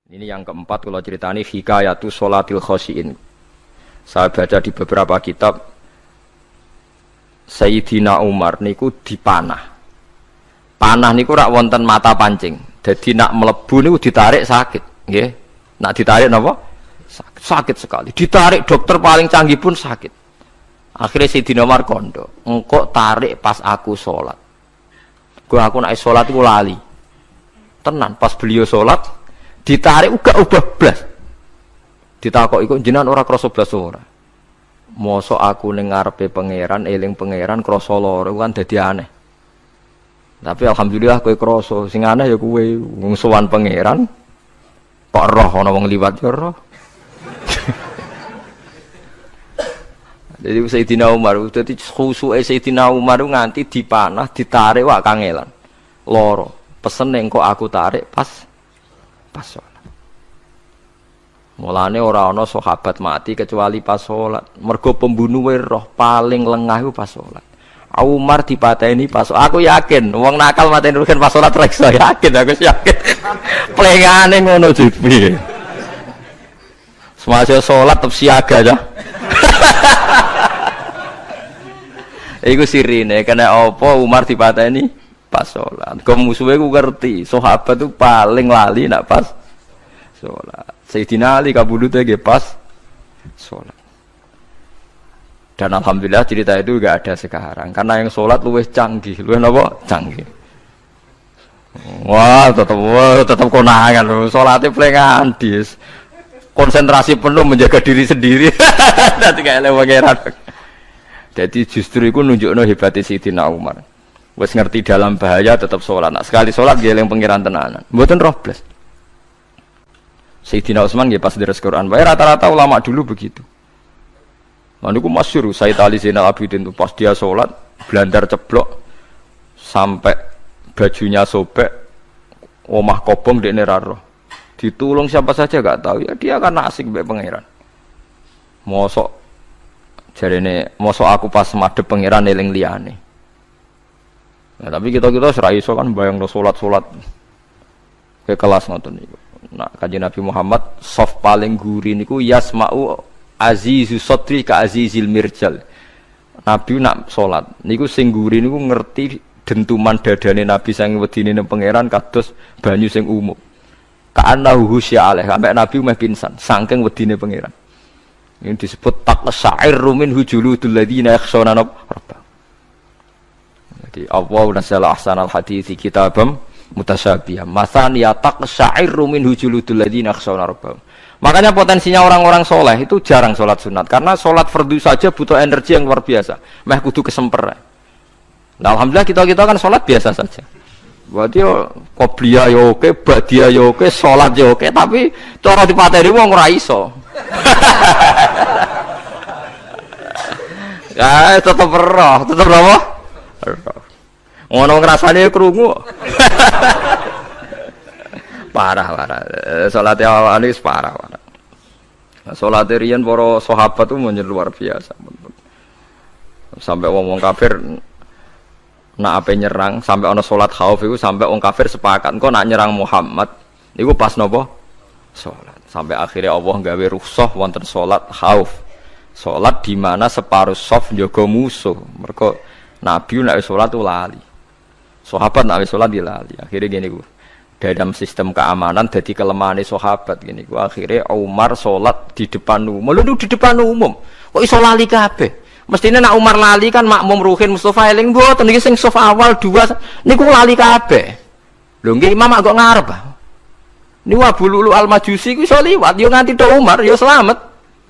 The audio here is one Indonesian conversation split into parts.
Ini yang keempat kalau ceritani hikayatu sholatil khosyiin. Saya baca di beberapa kitab Sayyidina Umar niku dipanah. Panah niku rak wonten mata pancing. Jadi nak melebu niku ditarik sakit, nggih. Nak ditarik napa? Sakit sekali. Ditarik dokter paling canggih pun sakit. Akhirnya Sayyidina Umar kondo, engkau tarik pas aku sholat. Gua aku nak sholat iku lali. Tenan pas beliau sholat ditarik uga ubah blas. Ditakok iku jenengan ora krasa blas ora. Mosok aku ning ngarepe pangeran, eling pangeran krasa lara kan dadi aneh. Tapi alhamdulillah kowe krasa, sing aneh ya kowe wong sowan pangeran kok roh ana wong liwat ya roh. Jadi Sayyidina Umar, dadi khusuke Sayyidina Umar nganti dipanah, ditarik wak kangelan. Loro. Pesen engko aku tarik pas sholat. Mulane ora ana sahabat mati kecuali pas sholat. Mergo pembunuhe roh paling lengah iku pas sholat. Umar dipateni pas aku yakin wong nakal mateni rugen pas sholat reksa yakin aku yakin. Plengane ngono jipi. Semasa sholat tetep siaga aja. Iku sirine kena apa Umar dipateni pas sholat. Kau musuhnya ku ngerti sahabat tu paling lali nak pas sholat. Sayyidina Ali kabudutnya ge pas sholat. Dan alhamdulillah cerita itu enggak ada sekarang karena yang sholat luwih canggih, luwih napa? Canggih. Wah, tetap konangan lho. Sholatnya plengan dis. Konsentrasi penuh menjaga diri sendiri. Nanti kayak lewangeran. Jadi justru itu nunjukno hebatnya Sayyidina Umar. Wes ngerti dalam bahaya tetap sholat. Nah, sekali sholat dia yang pengiran tenanan. Mboten roh blas. Sayyidina Utsman nggih pas deres Quran. Wae rata-rata ulama dulu begitu. Lalu ku masyhur Sayyid Ali Zainal Abidin itu pas dia sholat blandar ceblok sampai bajunya sobek, omah kobong dekne ra roh. Ditulung siapa saja enggak tahu ya dia kan asik mbek pangeran. Mosok jarene mosok aku pas madhep pangeran eling liyane. Nah, tapi kita ora iso kan bayangno salat-salat ke kelas ngoten niku. Nah, Kanjeng Nabi Muhammad soft paling guri niku yasma'u azizu sotri ka azizil mirjal. Nabi nak salat niku sing guri niku ngerti dentuman dadane Nabi sang wedine nang pangeran kados banyu sing umum. Ka'annahu husya alaih sampai Nabi meh pingsan saking wedine pangeran. Ini disebut taqsa'irru min hujuludul ladzina yakhshawna rabbahum. Jadi Allah nazzala ahsanal hadithi kitabam mutasyabihah. Matsaniya taqsa'irru min hujuludul ladzina yakhshawna rabbahum. Makanya potensinya orang-orang soleh itu jarang sholat sunat karena sholat fardu saja butuh energi yang luar biasa. Meh kudu kesemper. Nah, alhamdulillah kita kan sholat biasa saja. Berarti qobliyah ya oke, ba'diyah ya oke, sholat ya oke, tapi cara dipateni wong ora iso. Ya, tetep roh, tetep apa? Ngono ngrasane krungu. Parah. Salat awal ini parah. Salat riyen para sahabat itu menjadi luar biasa. Sampai wong kafir nak ape nyerang, sampai ana salat khauf iku sampai wong kafir sepakat engko nak nyerang Muhammad niku pas napa? Salat. Sampai akhirnya Allah gawe rukhsah wonten salat khauf. Salat di mana separuh saf njaga musuh. Mergo Nabi nek salat itu lali. Sahabat nek salat dia lali. Akhirnya gini ku. Dalam sistem keamanan jadi kelemahan sahabat gini. Ku akhirnya Umar salat di depan umum. Lho di depan umum. Kok iso lali kabeh? Mestine nek Umar lali kan makmum ruhin Mustofa eling mboten niki sing saf awal 2 niku lali kabeh. Lho nggih imam kok ngarep. Niku Abu Lulu Al-Majusi ku iso liwat yo nganti tok Umar yo slamet.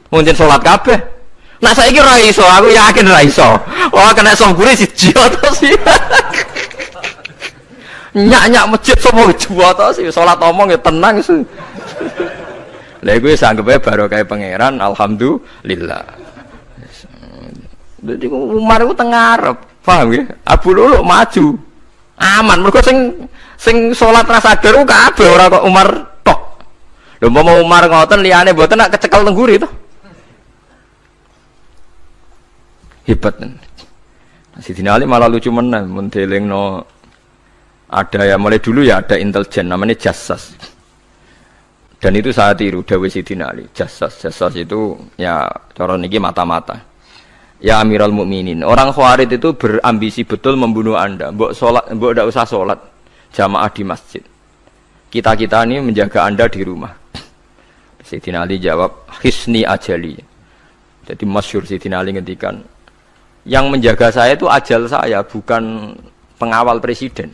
Mungkin salat kabeh. Nak saiki ora iso, aku yakin ora iso. Oh kena sombure siji to sih. Nyak masjid sopo juwa to sih salat omong ya tenang sih. Lha iku wis anggepe barokah pangeran alhamdulillah. Jadi Umar itu tengah Arab, paham ya? Abu Lulu maju, aman. Mereka sing sholat rasa sadar kabeh ora kok Umar tok. Lho mau Umar ngoten liyane mboten nak kecekel tengguri to. Hebat. Sidina Ali malah lucu menan mun delingno ada ya mulai dulu ya ada intelijen namanya jassas. Dan itu saya tiru dawuh Sidina Ali. Jassas itu ya cara niki mata-mata. Ya Amirul Mukminin, orang Khawarij itu berambisi betul membunuh Anda. Mbok ndak usah salat jamaah di masjid. Kita ini menjaga Anda di rumah. Sidina Ali jawab, "Hisni ajali." Jadi masyhur Sidina Ali ngendikan, yang menjaga saya itu ajal saya, bukan pengawal presiden.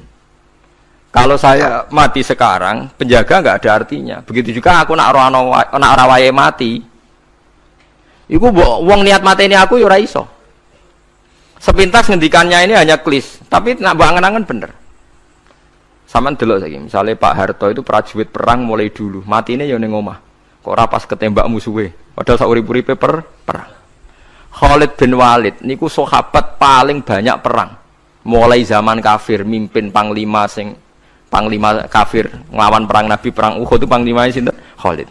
Kalau saya mati sekarang, penjaga nggak ada artinya. Begitu juga aku nak rawaye mati. Iku wong niat mati ini aku yura iso. Sepintas ngendikannya ini hanya klis, tapi nak bangen-angen bener. Saman delok saiki, misalnya Pak Harto itu prajurit perang mulai dulu, mati ini ya ning omah. Kok ora pas ketembak musuhe, padahal sak urip-uripe perang. Khalid bin Walid niku sahabat paling banyak perang. Mulai zaman kafir mimpin panglima kafir nglawan perang Nabi perang Uhud itu panglimanya sinten? Khalid.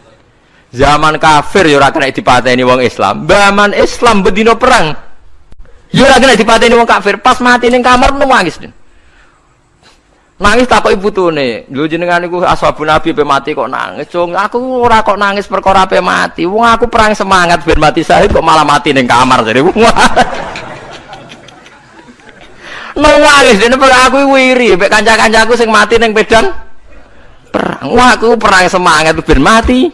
Zaman kafir ya ora kena dipateni wong Islam. Zaman Islam bedino perang. Ya ora kena dipateni wong kafir, pas mati ning kamar nangis. Nangis takoki putune, lho jenengan niku ashabun Nabi pe mati kok nangis. Cung, aku ora kok nangis perkara pe mati. Wong aku perang semangat ben mati syahid kok malah mati ning kamar jare. Nangis dene aku wiri mek kanca-kancaku sing mati ning medan perang. Wah, aku perang semangat ben mati.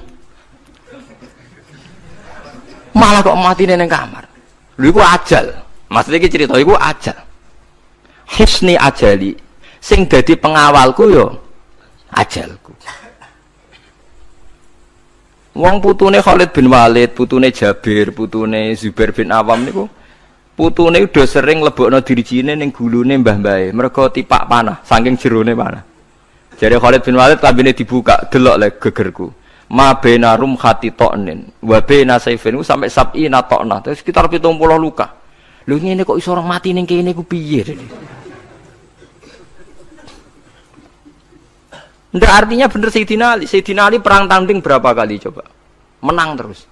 Malah kok mati ning kamar. Lho iku ajal. Maksudnya iki cerita iku ajal. Hisni ajali. Sing dadi pengawalku yo ajalku. Wong putune Khalid bin Walid, putune Jabir, putune Zubair bin Awam niku putune udah sering lebokno dirijine ning gulune mbah-mbahe. Mergo tipak panah, saking jerone panah. Jare Khalid bin Walid lambene dibuka, delok le gegerku. Ma baina rumhati to'nin wa baina saifin sampai sab'ina to'na. Terus sekitar 70 luka. Lho ngene kok iso orang mati ning kene ku piye? Ndak artinya bener Sayyidina Ali. Sayyidina Ali perang tanding berapa kali coba? Menang terus.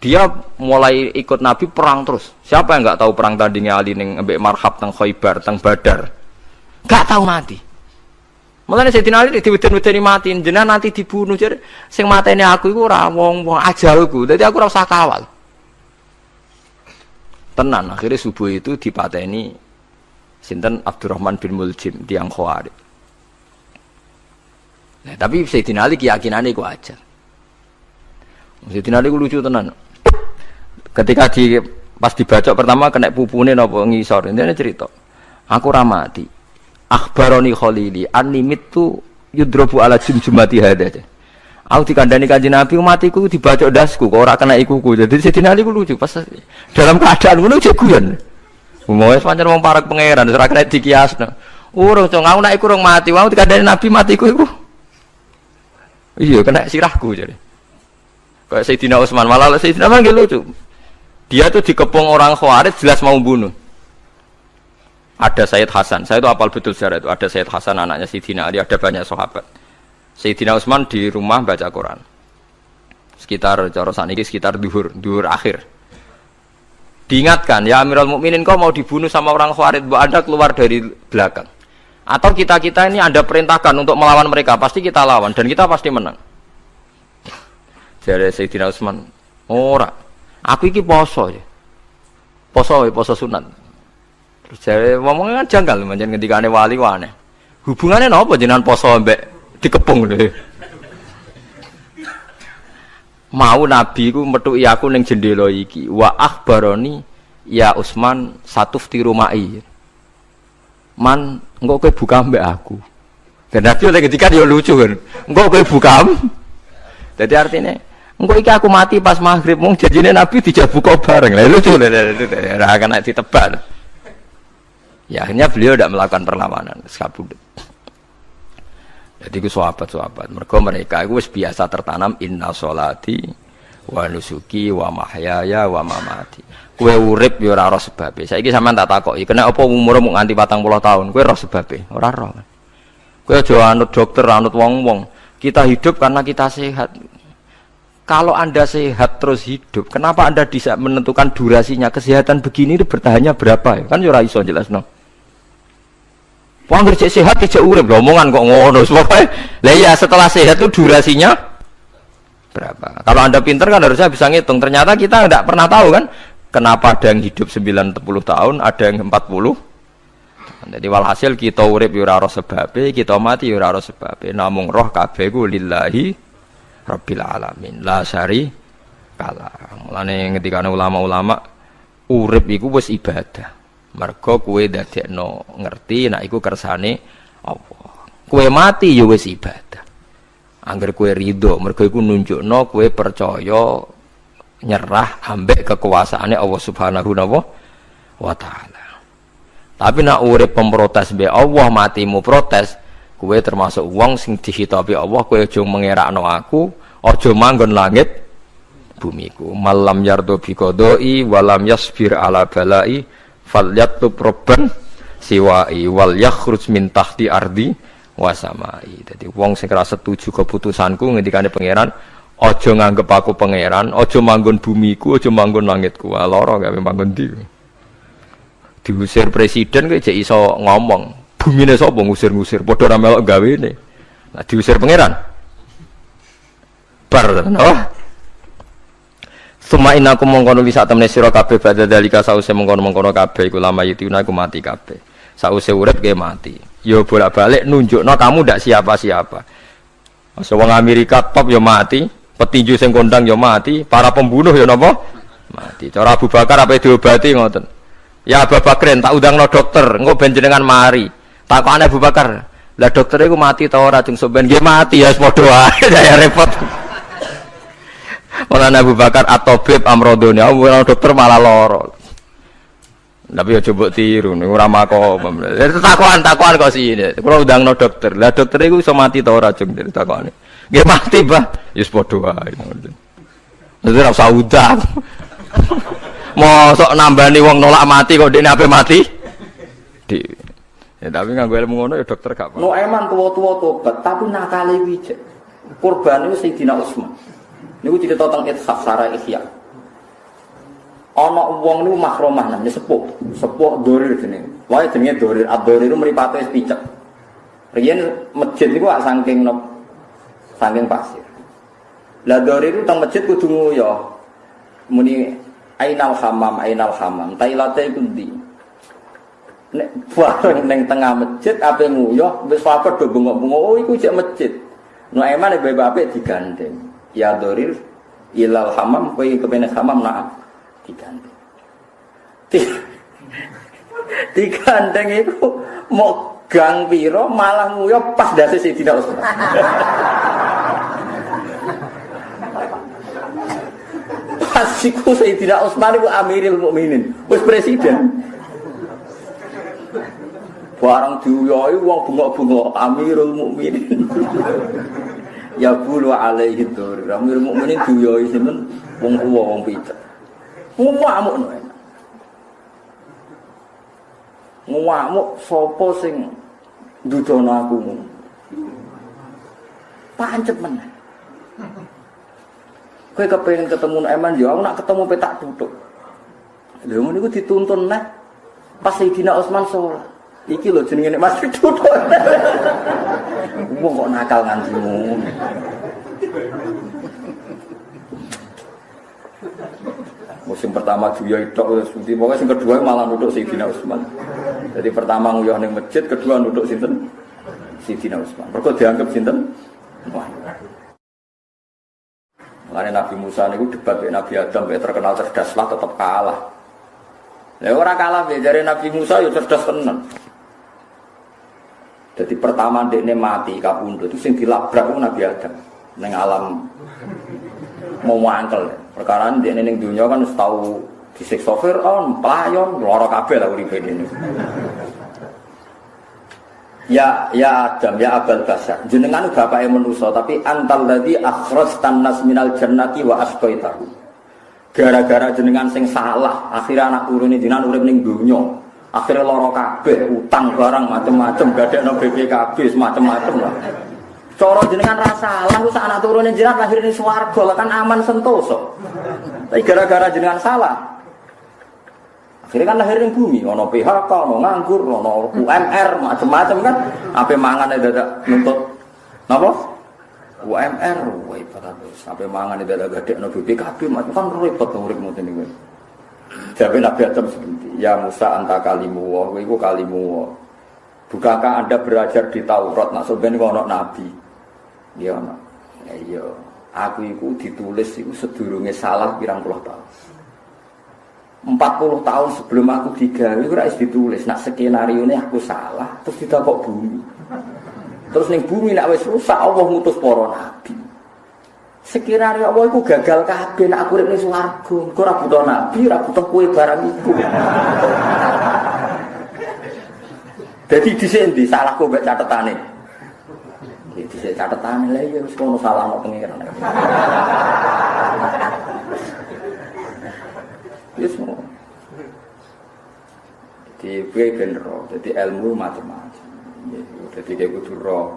Dia mulai ikut Nabi perang terus. Siapa yang nggak tahu perang tandingnya Ali ning ambek Marhab teng Khaibar, teng Badar? Nggak tahu mati. Mulane Sayyidina Ali diweden-wedeni mati, jenengan nanti dibunuh jare sing mateni aku iku ora wong-wong ajalku. Dadi aku ora usah kawal. Tenan akhirnya subuh itu dipateni sinten Abdurrahman bin Muljim tiang Khawarij. Nah, tapi Sayyidina Ali keyakinannya itu aja. Sayyidina Ali lucu tenan. Ketika pas dibacok pertama kena pupune napa ngisor. Intine cerita. Aku ra mati. Akhbaroni Khalili animit tu yudrobu ala jumjumati hada. Aku dikandani Kanjeng Nabi matiku dibacok dasku kok ora kena ikuku. Jadi Sayyidina Ali lucu pas dalam keadaan ngono jeguyon. Umoe pancen wong parek pangeran ora kena dikiasno. Urung cong aku nek iku urung mati, wau dikandani Nabi matiku iku. Iya kena sirahku jadi. Kayak Sayyidina Utsman malah Sayyidina Utsman lucu. Dia tuh dikepung orang Khawarij jelas mau bunuh. Ada Sayyid Hasan, saya itu apal betul sejarah itu. Ada Sayyid Hasan anaknya Sayyidina Ali, ada banyak sahabat. Sayyidina Utsman di rumah baca Quran. Sekitar cara saniki sekitar duhur akhir. Diingatkan, ya Amirul Mukminin kau mau dibunuh sama orang Khawarij, Bu Anda keluar dari belakang. Atau kita ini Anda perintahkan untuk melawan mereka, pasti kita lawan dan kita pasti menang. Jadi Sayyidina Utsman, ora, aku iki poso ya, poso sunat. Terus jadi ngomongnya kan janggal, macam ketika wali wane. Hubungannya apa jenengan poso mbek dikepung deh. Mau Nabi ku metuki aku ning jendela iki, wa akhbaroni ya Utsman satufti rumai. Man, engkau kowe buka mbak aku. Dan Nabi oleh ketika dia lucu kan, engkau kowe buka. Jadi artinya, engkau iki aku mati pas maghrib, mung janjine Nabi dijak buka bareng. Lah lucu lah, ora akan ditebak. Ya akhirnya beliau tidak melakukan perlawanan, sekabudut. Jadi ku sahabat-sahabat, mereka itu biasa tertanam inna sholati wa nusuki wa mahyaya wa mamati. Kue urip yo ora roh sebabe. Saiki sampean tak takoki, kena apa umurmu nganti 40 tahun? Kue roh sebabe, ora roh. Kue aja anut dokter, anut wong-wong. Kita hidup karena kita sehat. Kalau Anda sehat terus hidup, kenapa Anda bisa menentukan durasinya? Kesehatan begini itu bertahannya berapa? Kan yo ora iso jelasno. Wong kerja sehat tidak urip, omongan kok ngono. Lah ya setelah sehat itu durasinya berapa. Kalau Anda pinter kan harusnya bisa ngitung. Ternyata kita tidak pernah tahu kan kenapa ada yang hidup 90 tahun, ada yang 40. Jadi walhasil kita urip yo ora ora sebabe, kita mati yo ora ora sebabe. Namung roh kabeh ku lillahi rabbil alamin. La syari kala. Mulane ngendikane ulama-ulama urip iku wis ibadah. Mergo kowe dadekno ngerti nek iku kersane Allah. Kowe mati yo wis ibadah. Angger kowe ridho, mergo iku nunjukno kowe percaya nyerah ambek kekuasaane Allah Subhanahu wa taala. Tapi nak urip pemprotes be Allah, matimu protes, kowe termasuk wong sing dihitabi Allah, kowe aja mengerakno aku, aja manggon langit bumiku. Malam yardo bi qodoi walam yasbir ala balai falyatlub robban siwai wal yakhruj min tahti ardi wasamai. Jadi wong sing ora setuju keputusanku ngendikane pangeran, aja nganggep aku pangeran, aja manggon bumiku, aja manggon langitku. Lara gawe manggon ndi. Diusir presiden kok jek iso ngomong. Bumine sapa ngusir-ngusir, padha ora melok gawene. Nah diusir pangeran. Bar oh. Suma inakum mongkono wisa temne sira kabeh badha dalika sause mongkono-mongkono kabeh iku lama yituna iku mati kabeh. Sause urip ge mati. Ya bolak-balik nunjukno kamu ndak siapa-siapa. Masa wong Amerika top ya mati, petinju sing kondang ya mati, para pembunuh ya napa? Mati. Cara Abu Bakar apa diobati ngoten. Ya Abu Bakar tak undangno dokter, engko ben jenengan mari. Takokane Abu Bakar, lah dokter iku mati ta ora jeng sampean nggih mati ya padha wae ya repot. Mulane Abu Bakar at-tabib amrodone, dokter malah lara. Tapi ya coba tiru, ora makom. Takokan kok sih. Kula undangno dokter. Lah dokter iku iso mati ta ora jeng takokane. Nggih mati, Pak. Ya wis padha wae. Dadi ora usah udang. Mosok nambani wong nolak mati kok dekne ape mati? Ya tapi nganggo ilmu ngono ya dokter gak apa. No eman tuwa-tuwa tobat, tapi nakale wijek. Kurbane Sayyidina Utsman. Niku cerita tentang Ithaf Sarah Ihya. Ana wong niku makromah nang sepuh Dorir jenenge. Wae jenenge Dorir, Ad-Dorir itu mripate wis picek. Riyen masjid niku gak saking pasir. Lah Dorir itu teng masjid kudu nguyu. Muni ainal hamam, tailate iku ndi? Nek bareng ning tengah masjid ape nguyuh wis sahabat do bengok-bengok, oh iku cek masjid. No emane bae-bae digandeng. Ya Dorir ilal hamam, kowe kepene hamam nak digandeng. Digandeng itu mau gang piro malah nguyuh pas dase Sayyidina Utsman. Pas iku Sayyidina Utsman iku Amirul Mukminin, wis presiden. Barang diuyoi wong bengok-bengok Amirul Mukminin. Ya bulu alaihi dzur. Amirul Mukminin diuyoi sinten wong tuwa wong picek. Ngamuk no. Ngamuk sapa sing ndudono aku. Pancet meneh. Kowe kepengin ketemu Eman yo, aku nak ketemu petak tutuk. Lha ngono iku dituntun neh. Pas Sayyidina Utsman salat. Iki lho jenenge nek masih tutuk. Wong kok nakal nganti ngono. Musim pertama Juya itu seperti pokoknya yang kedua malah nuduk Sayyidina Utsman. Jadi pertama nguyuh ning masjid, kedua nuduk sinten? Sayyidina Utsman. Mergo dianggap sinten? Wah. Mulane Nabi Musa niku debat dengan Nabi Adam, terkenal cerdas lah tetap kalah. Lah ora kalah jare Nabi Musa ya cerdas tenan. Jadi pertama dekne mati kapundhut itu sing dilabrak Nabi Adam ning alam mau mangkel. Perkara dekne ning dunya kan wis tau disiksa Firaun, pelayon, lara kabeh lah uripe dene. Ya Adam, ya Abul Basar. Jenengan bapake manusa tapi antal ladzi akhrajtan nas minal jannati wa asqaitahu. Gara-gara jenengan sing salah, akhirnya anak turune jenengan urip ning donya. Akhirnya lara kabeh, utang barang macam-macam, gadekno BPKB semacam-macam lah. Cara jenengan ra salah ku sak anak turune jenengan lahir ning swarga lah kan aman sentosa. Tapi gara-gara jenengan salah. Akhirnya kan lahir ning bumi, ana PHK, ana nganggur, ana UMR, macam-macam kan. Ape mangane dadak nuntut napa? UMR, wae padha. sampai mangan itu ada gadekno BPKB kan repot urip ngoten niku. Jabe Nabi Adam seperti ya Musa anta kalimu wa iku kalimu wa. Bukankah Anda belajar di Taurat nak sampeyan ono nabi? Ya ono. Ya iya. Aku iku ditulis iku sedurunge salah pirang-puluh tahun. 40 tahun sebelum aku digawe ora wis ditulis nak skenario ini aku salah terus ditakok bumi. Terus ning bumi nek wis rusak Allah ngutus para nabi. Sekiranya Allah iku gagal kabeh nek aku urip ning swarga, engko ora butuh nabi, ora butuh kowe barang iku. Dadi dhisik endi salahku mbek catetane? Iki dhisik catetane lha ya wis kono salahno pengiran. Yes, mo. Jadi gue bener, jadi ilmu macam-macam. Jadi kayak kudu roh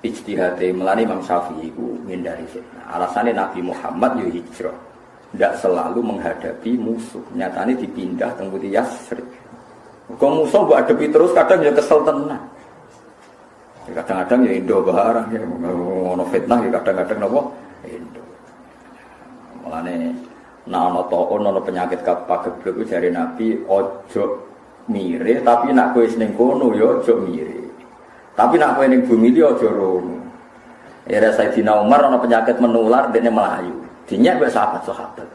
ijtihad melani Imam Syafi'i itu menghindari fitnah. Alasannya Nabi Muhammad yo hijrah, tidak selalu menghadapi musuh. Nyatanya dipindah ke Budi Yasrib. Kalau musuh buat hadapi terus kadang ya kesel tenang. Kadang-kadang ya Indo barang ya ngono fitnah ya kadang-kadang nopo Indo. Melani ana taun ana penyakit kapageblek ku jare Nabi ojo mire tapi nak kowe ning kono ya ojo mire. Tapi nak kowe ning bumi iki aja rono. Era Sayyidina Umar ana penyakit menular dene melayu. Dinyak wis sahabat-sahabat.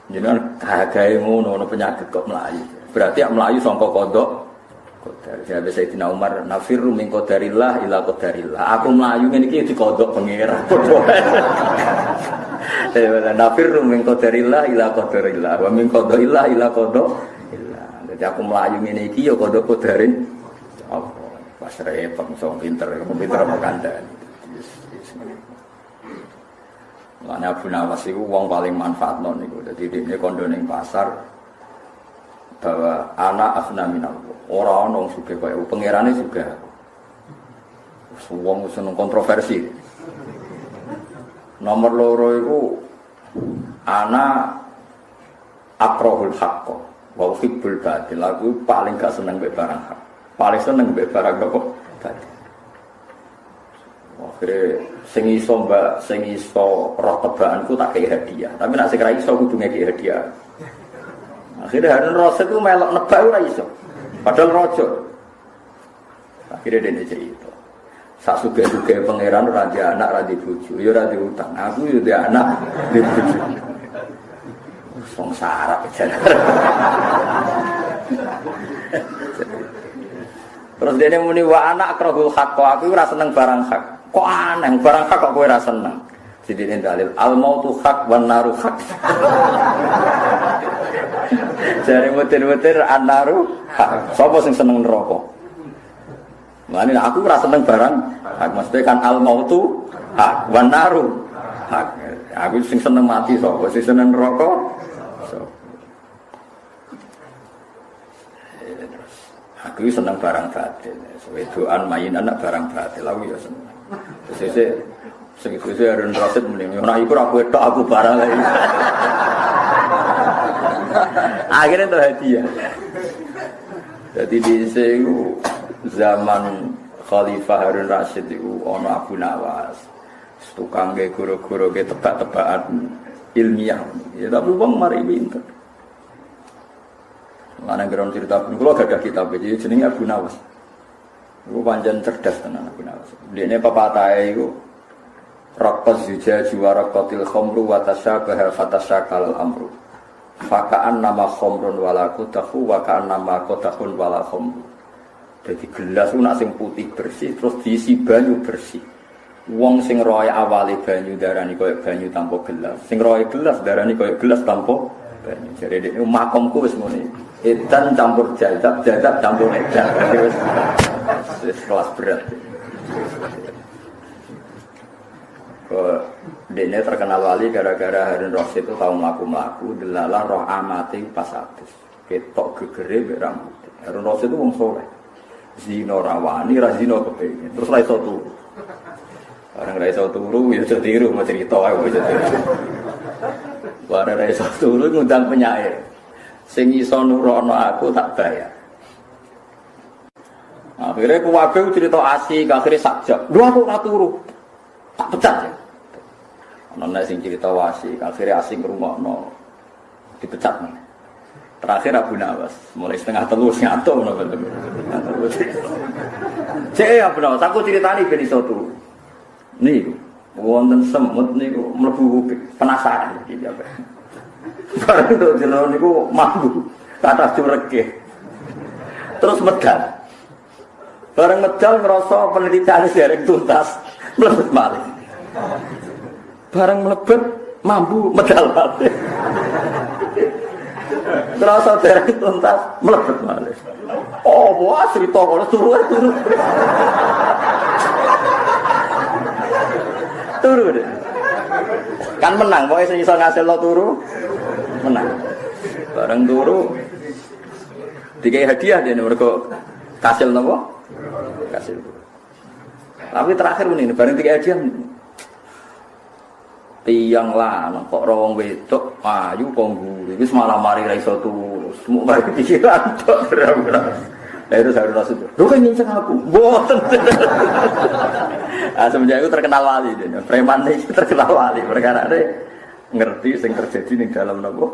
Jenengan kagae ngono ana penyakit kok melayu. Berarti ak melayu sangka kodok. Kodar. Jadi Sayyidina Umar nafirru min qadarillah ila qadarillah. Aku melayu ngene iki dikodok pangeran. Nafirru min qadarillah ila qadarillah wa min qadarillah ila qadarillah. Jadi aku melayu ngene iki ya kodok-kodarin apa pas repot so pinter apa kandhani. Lan Abu Nawas iku wong paling manfaatno niku. Dadi dene kondo ning pasar bahwa anak asna minallah. Ora ono sugih kaya pangerane juga. Wong seneng kontroversi. Nomor loro iku ana akrahul haqqo wa uhibbul batil. Aku paling gak seneng mbek barang hak. Paling seneng mbek barang apa? Batil. Akhire sing iso roh tebakanku tak kei hadiah. Tapi nek sing ra iso kudu ngeki hadiah. Akhire Harun Rasid ku melok nebak ora iso. Padahal raja. Akhire dene cerita. Sak suge-suge pangeran ora di anak ora di bojo, ya ora di utang. Aku yo di anak di bojo. Wong sarap jalan. Terus dene muni wa anak akrahul haqq, aku ora seneng barang hak. Kok aneh barang hak kok kowe ora seneng. Sidine dalil al mautu haq wan naru haq. Jare mutir-mutir an-naru haq. Sapa sing seneng neraka? Mane aku ora seneng barang hak, mesti kan al mautu haq wan naru haq. Aku sing seneng mati sapa? Sing seneng neraka? Aku seneng barang batil. Wedoan mainan nak barang batil aku ya seneng. Terus Harun Rasid muni, ora iku ora kowe tok aku barang lagi. Akhirnya itu hadiah. Jadi di sini zaman Khalifah Harun Rasid itu ono Abu Nawas, tukang ge guru-guru ge tebak-tebakan ilmiah. Ya tapi wong mari pinter. Mana geron cerita pun kalau gak ada kitab jadi jenenge Abu Nawas. Iku pancen cerdas tenan Abu Nawas. Dene pepatahe iku raqaz zujaj wa raqatil khamru wa tashabaha fatashakal amru. Fakaan nama khamrun wala qadahu wa kaan nama qadahun wala khamru. Jadi gelas ku nak sing putih bersih terus diisi banyu bersih. Wong sing roe awale banyu darani koyo banyu tanpa gelas. Sing roe gelas darani koyo gelas tanpa banyu. Jadi dene makomku wis ngene. Edan campur jadab, jadab campur edan. Wis kelas berat. Dene terkenal wali gara-gara Harun Rasid itu tahu mlaku-mlaku delalah roh amate pas habis. Ketok gegere mek rambut. Harun Rasid itu wong saleh. Zina rawani, ra zina kepengin. Terus ra iso turu. Orang ra iso turu ya aja tiru mau cerita ae aja tiru. Bareng ra iso turu ngundang penyair. Sing iso nurono aku tak bayar. Akhirnya kuwabe cerita asik, akhirnya sakjak. Lho aku ora turu. Tak pecat ya. Nona sing cerita Wasik, akhirnya asing ngrungokno dipecat. Terakhir Abu Nawas, mulai setengah telus ngato Cek Abu Nawas, aku ceritani ben iso turu. Niku wonten semut niku mlebu kuping, penasaran iki apa. Bareng itu jero niku mambu kata curege. Terus medal. Bareng medal ngrasa penelitian dereng tuntas, mlebet malih. Bareng mlebet mambu medal malih. Terasa dereng tuntas mlebet malih. Oh, wah cerita kono turu. Turu deh. Kan menang, pokoke sing iso ngasilno turu menang. Bareng turu dikai hadiah dene mergo kasil napa? Kasil. Tapi terakhir meneh bareng dikai hadiah tiyang lanang kok ora wong wedok ayu kok ngguri wis malah mari ra iso turu semuk mari pikiran tok berapa itu saya rasa itu lho kan nyincang aku mboten semenjak itu terkenal wali dia preman iki terkenal wali perkara ngerti sing terjadi ning dalam napa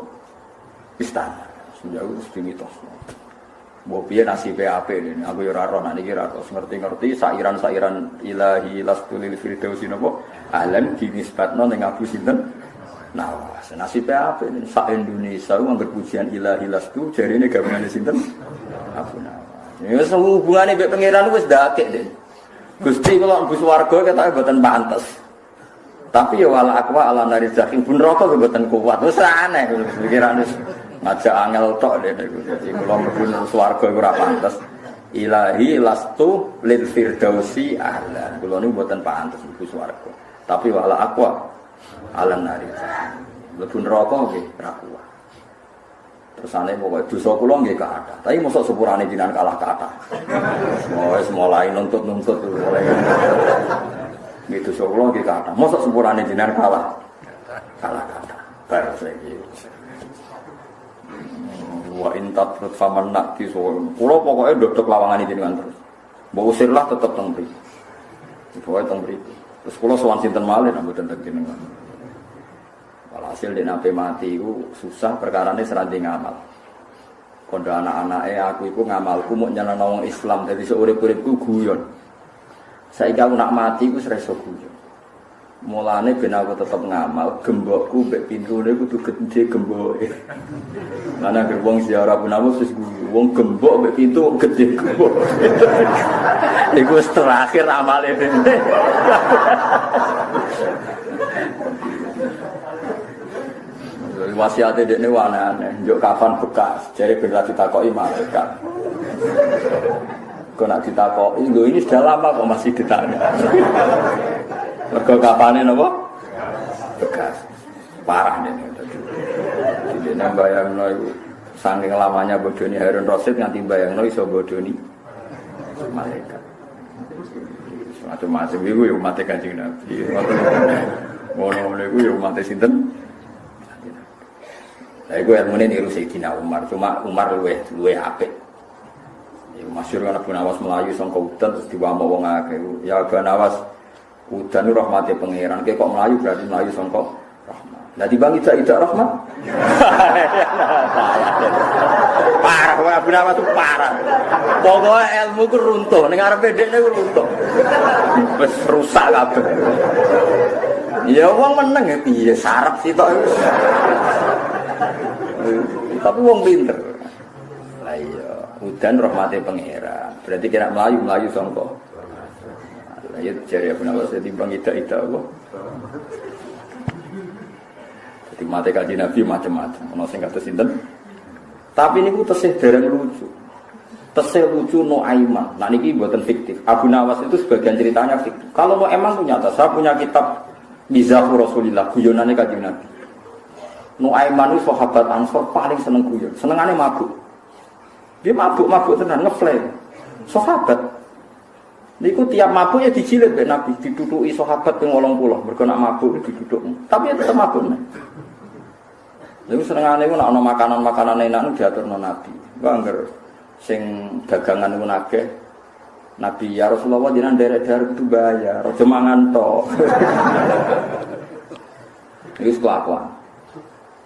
istana semenjak itu dimitos mbok piye nasibe apik ini aku ya ora ora niki ora ngerti-ngerti sairan-sairan ilahi lastulil firdausi napa alam dinisbatno ning Abu sinten Nawas nasibe apik ini sak Indonesia nganggo pujian ilahi lastu jarine gabungane sinten Abu Nawas ya hubungane mbek pangeran wis dakek deh Gusti kula mlebu swarga ketoke mboten pantes tapi ya wala akwa ala nari zaking pun rokok mboten kuat wis aneh pikiran wis ngajak angel tok deh niku. Dadi kula mlebu swarga iku ora pantes. Ilahi lastu lil firdausi ahlan. Kula niku mboten pantes mlebu swarga. Tapi wala aqwa alam nari. Mlebu neraka nggih ora kuat. Tersane pokoke dosa kula nggih kathah. Tapi mosok sepurane jenengan kalah kathah. Wis mulai nuntut-nuntut mulai. Nggih dosa kula nggih kathah. Mosok sepurane jenengan kalah kathah. Bar saiki. Wa intat faman nakti soal. Kulo pokoknya dodok lawangan jenengan terus. Mbok usirlah tetep teng mriki. Pokoke teng mriki. Terus kulo sowan sinten malih mboten teng jenengan. Walhasil nek nape mati iku susah perkarane seranti ngamal. Kondo anak-anake aku iku ngamalku mung nyenengno wong Islam dadi seurip-uripku guyon. Saiki aku nak mati iku wis iso guyon. Mulane ben aku tetep ngamal, gembokku mbek pintune kudu gedhe gemboke. Mana gerbong ziarah pun aku wis wong gembok mbek pintu gedhe gembok. Iku wis terakhir amale dene. Wasiate dekne aneh-aneh, njuk kafan bekas, jare ben ra ditakoki malaikat. Kok nak ditakoki, lho ini sudah lama kok masih ditanya. Mergo kapane napa? Bekas. Parah nek. Dene bayangno iku saking lamanya bodoni Harun Rasid nganti bayangno iso bodoni malaikat. Macam-macam iku yo mate Kanjeng Nabi. Ngono niku yo mate sinten? Lah iku ilmune niru Sayyidina Umar, cuma Umar luwih apik. Ya masyhur kan Abu Nawas melayu sangka udan terus diwamuk wong akeh. Ya Abu Nawas udan rahmate pangeran, kok melayu berarti melayu sangka rahmat. Lah dibang tidak rahmat. Parah wae Abu Nawas itu parah. Pokoke ilmu ku runtuh, ning arepe dekne ku runtuh. Wis rusak kabeh. Ya wong meneng ya piye sarep sitok. Tapi wong pinter. Lah iya, udan rahmate pangeran. Berarti kira melayu sangka. Lah ya jare Abu Nawas ditimbang ida-ida apa. Jadi mate Kanjeng Nabi macam-macam, ana sing kados sinten. Tapi niku tesih dereng lucu. Tesih lucu no aiman. Nah niki mboten fiktif. Abu Nawas itu sebagian ceritanya fiktif. Kalau no emang itu nyata, saya punya kitab Mizahur Rasulillah, guyonane Kanjeng Nabi. Nuaiman itu sahabat Ansor paling seneng guyon, senengane mabuk. Dia mabuk tenan ngeflame. Sahabat. Niku tiap mabuk ya dijilid mbek Nabi, ditutuki sahabat ping 80, mergo nak mabuk diduduk. Tapi ya tetep mabuk. Lha senengane ku nek ana makanan-makanan enak diaturno Nabi. Kok angger sing dagangan ku akeh. Nabi ya Rasulullah jenengan derek-derek itu bayar, aja mangan tok. Itu kelakuan.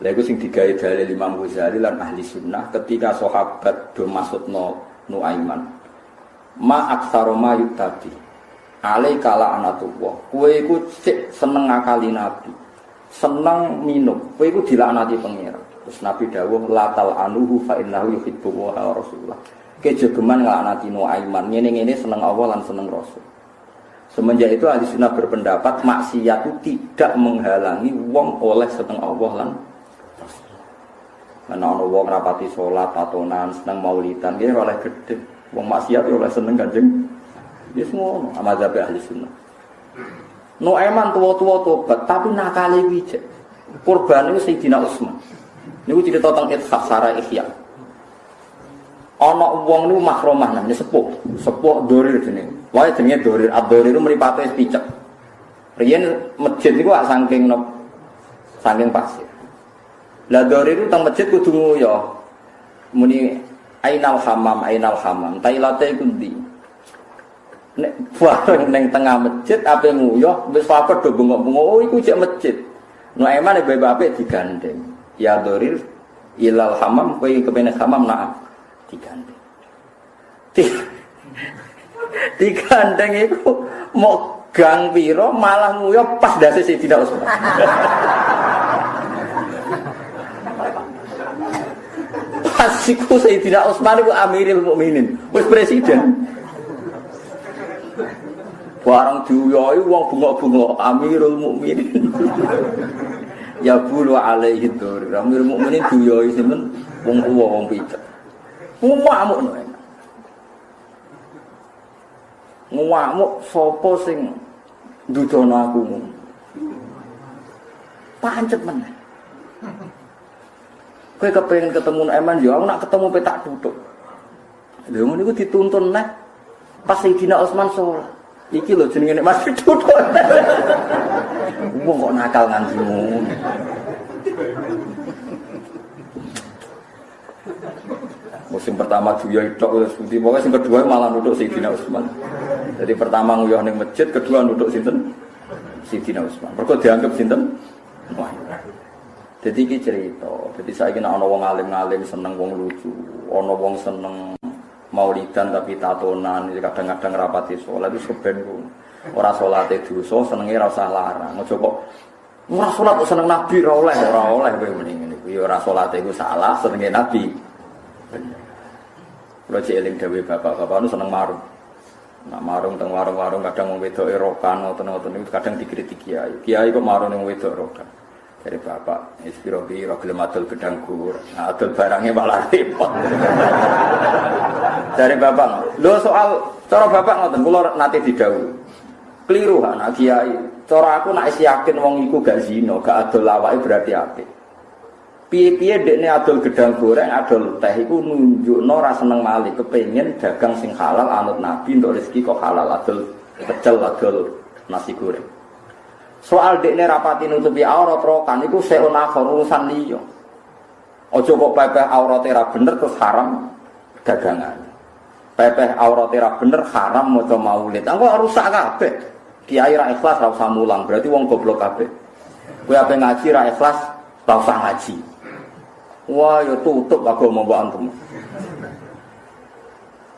Lha iku sing digawe dalil Imam Ghazali lan ahli sunnah ketika sahabat do maksudno Nuaiman. Ma aksara ma yutabi. Alaika la'natullah. Kowe iku sik seneng ngakali Nabi. Seneng minum. Kowe iku dilaknati pangeran. Terus Nabi dawuh latal anuhu fa innahu yuhibbu wa rasulullah. Kejegeman nglaknati Nuaiman. Ngene-ngene seneng Allah lan seneng Rasul. Semenjak itu ahli sunnah berpendapat maksiat itu tidak menghalangi wong oleh seneng Allah lan Rasul. Ana wong rapati salat, tatonan, seneng maulidan, iki oleh gedhe. Wong maksiat oleh seneng Kanjeng. Wis ngono, mazhab ahli sunnah. Nuaiman tuwa-tuwa tobat, tapi nakale wijek. Kurbane Sayyidina Utsman. Niku cerita tentang Ithaf Sarah Ihya. Ana wong niku makromah nang sepuh Dorir jenenge. Wae jenenge Dorir, Ad-Dorir itu mripate wis picek. Riyen masjid niku saking pasir. Lah Dorir itu teng masjid kudu nguyu. Muni ainal hamam. Tailate iku ndi? Nek bareng ning tengah masjid ape nguyuh wis papet do bengok-bengok. Oh iku cek masjid. Nuaiman bae-bae digandeng. Ya Dorir ilal hamam kowe kepene hamam nak digandeng. Digandeng itu mau gang piro malah nguyuh pas dase Sayyidina Utsman. Pas iku Sayyidina Utsman iku Amirul Mukminin, wis presiden. Barang diuyoi wong bengok-bengok Amirul Mukminin. Ya bulu alaihi dzur. Amirul Mukminin diuyoi sinten wong tuwa wong picek. Ngamuk no. Ngamuk sapa sing ndudono aku. Pancet meneh. Kowe kepengin ketemu Eman yo aku nak ketemu petak duduk. Lha ngono iku dituntun neh pas Sayyidina Utsman salat. Iki lho jenenge nek masih duduk. Wong kok nakal nganti ngono. Musim pertama Juya tok wis putih, pokoke sing kedua malah nuduk Sayyidina Utsman. Jadi pertama nguyuh ning masjid, kedua nuduk sinten? Sayyidina Utsman. Mergo dianggap sinten? Wah. Jadi iki cerita. Jadi saiki nek ana wong alim-alim seneng wong lucu, ana wong seneng maulidan tapi tatonan, kadang-kadang rapati salat itu seben ku. Ora salate dosa, senenge ora usah larang. Aja kok ora salat kok seneng Nabi ora oleh kowe muni ngene. Ya ora salate iku salah, senenge Nabi. Kalau cek eling dewe bapak-bapak itu seneng marung. Nak marung teng warung-warung kadang wong wedok erokan ngoten-ngoten niku kadang dikritik kiai. Kiai kok marung ning wedok erokan. Dari bapak, inspirasi gelem adol gedang gur. Nah, adol barangnya malah repot. Dari bapak, lho soal cara bapak ngoten kula nate didhawuhi. Keliru anak kiai. Cara aku nek yakin wong iku gak zina, gak adol awake berarti apik. Piye-piye dekne adol gedang goreng, adol teh iku nunjukno ora seneng malih, kepengin dagang sing halal anut Nabi untuk rezeki kok halal adol pecel adol nasi goreng. Soal dekne rapati nutupi aurat rokan iku seun akhir urusan liya. Aja kok pepeh aurate ra bener terus haram dagangan. Pepeh aurate ra bener haram maca maulid. Engko rusak kabeh. Kiai ra ikhlas ra usah mulang, berarti wong goblok kabeh. Kowe ape ngaji ra ikhlas ra usah ngaji. Wah, ya tutup agama mbok antum.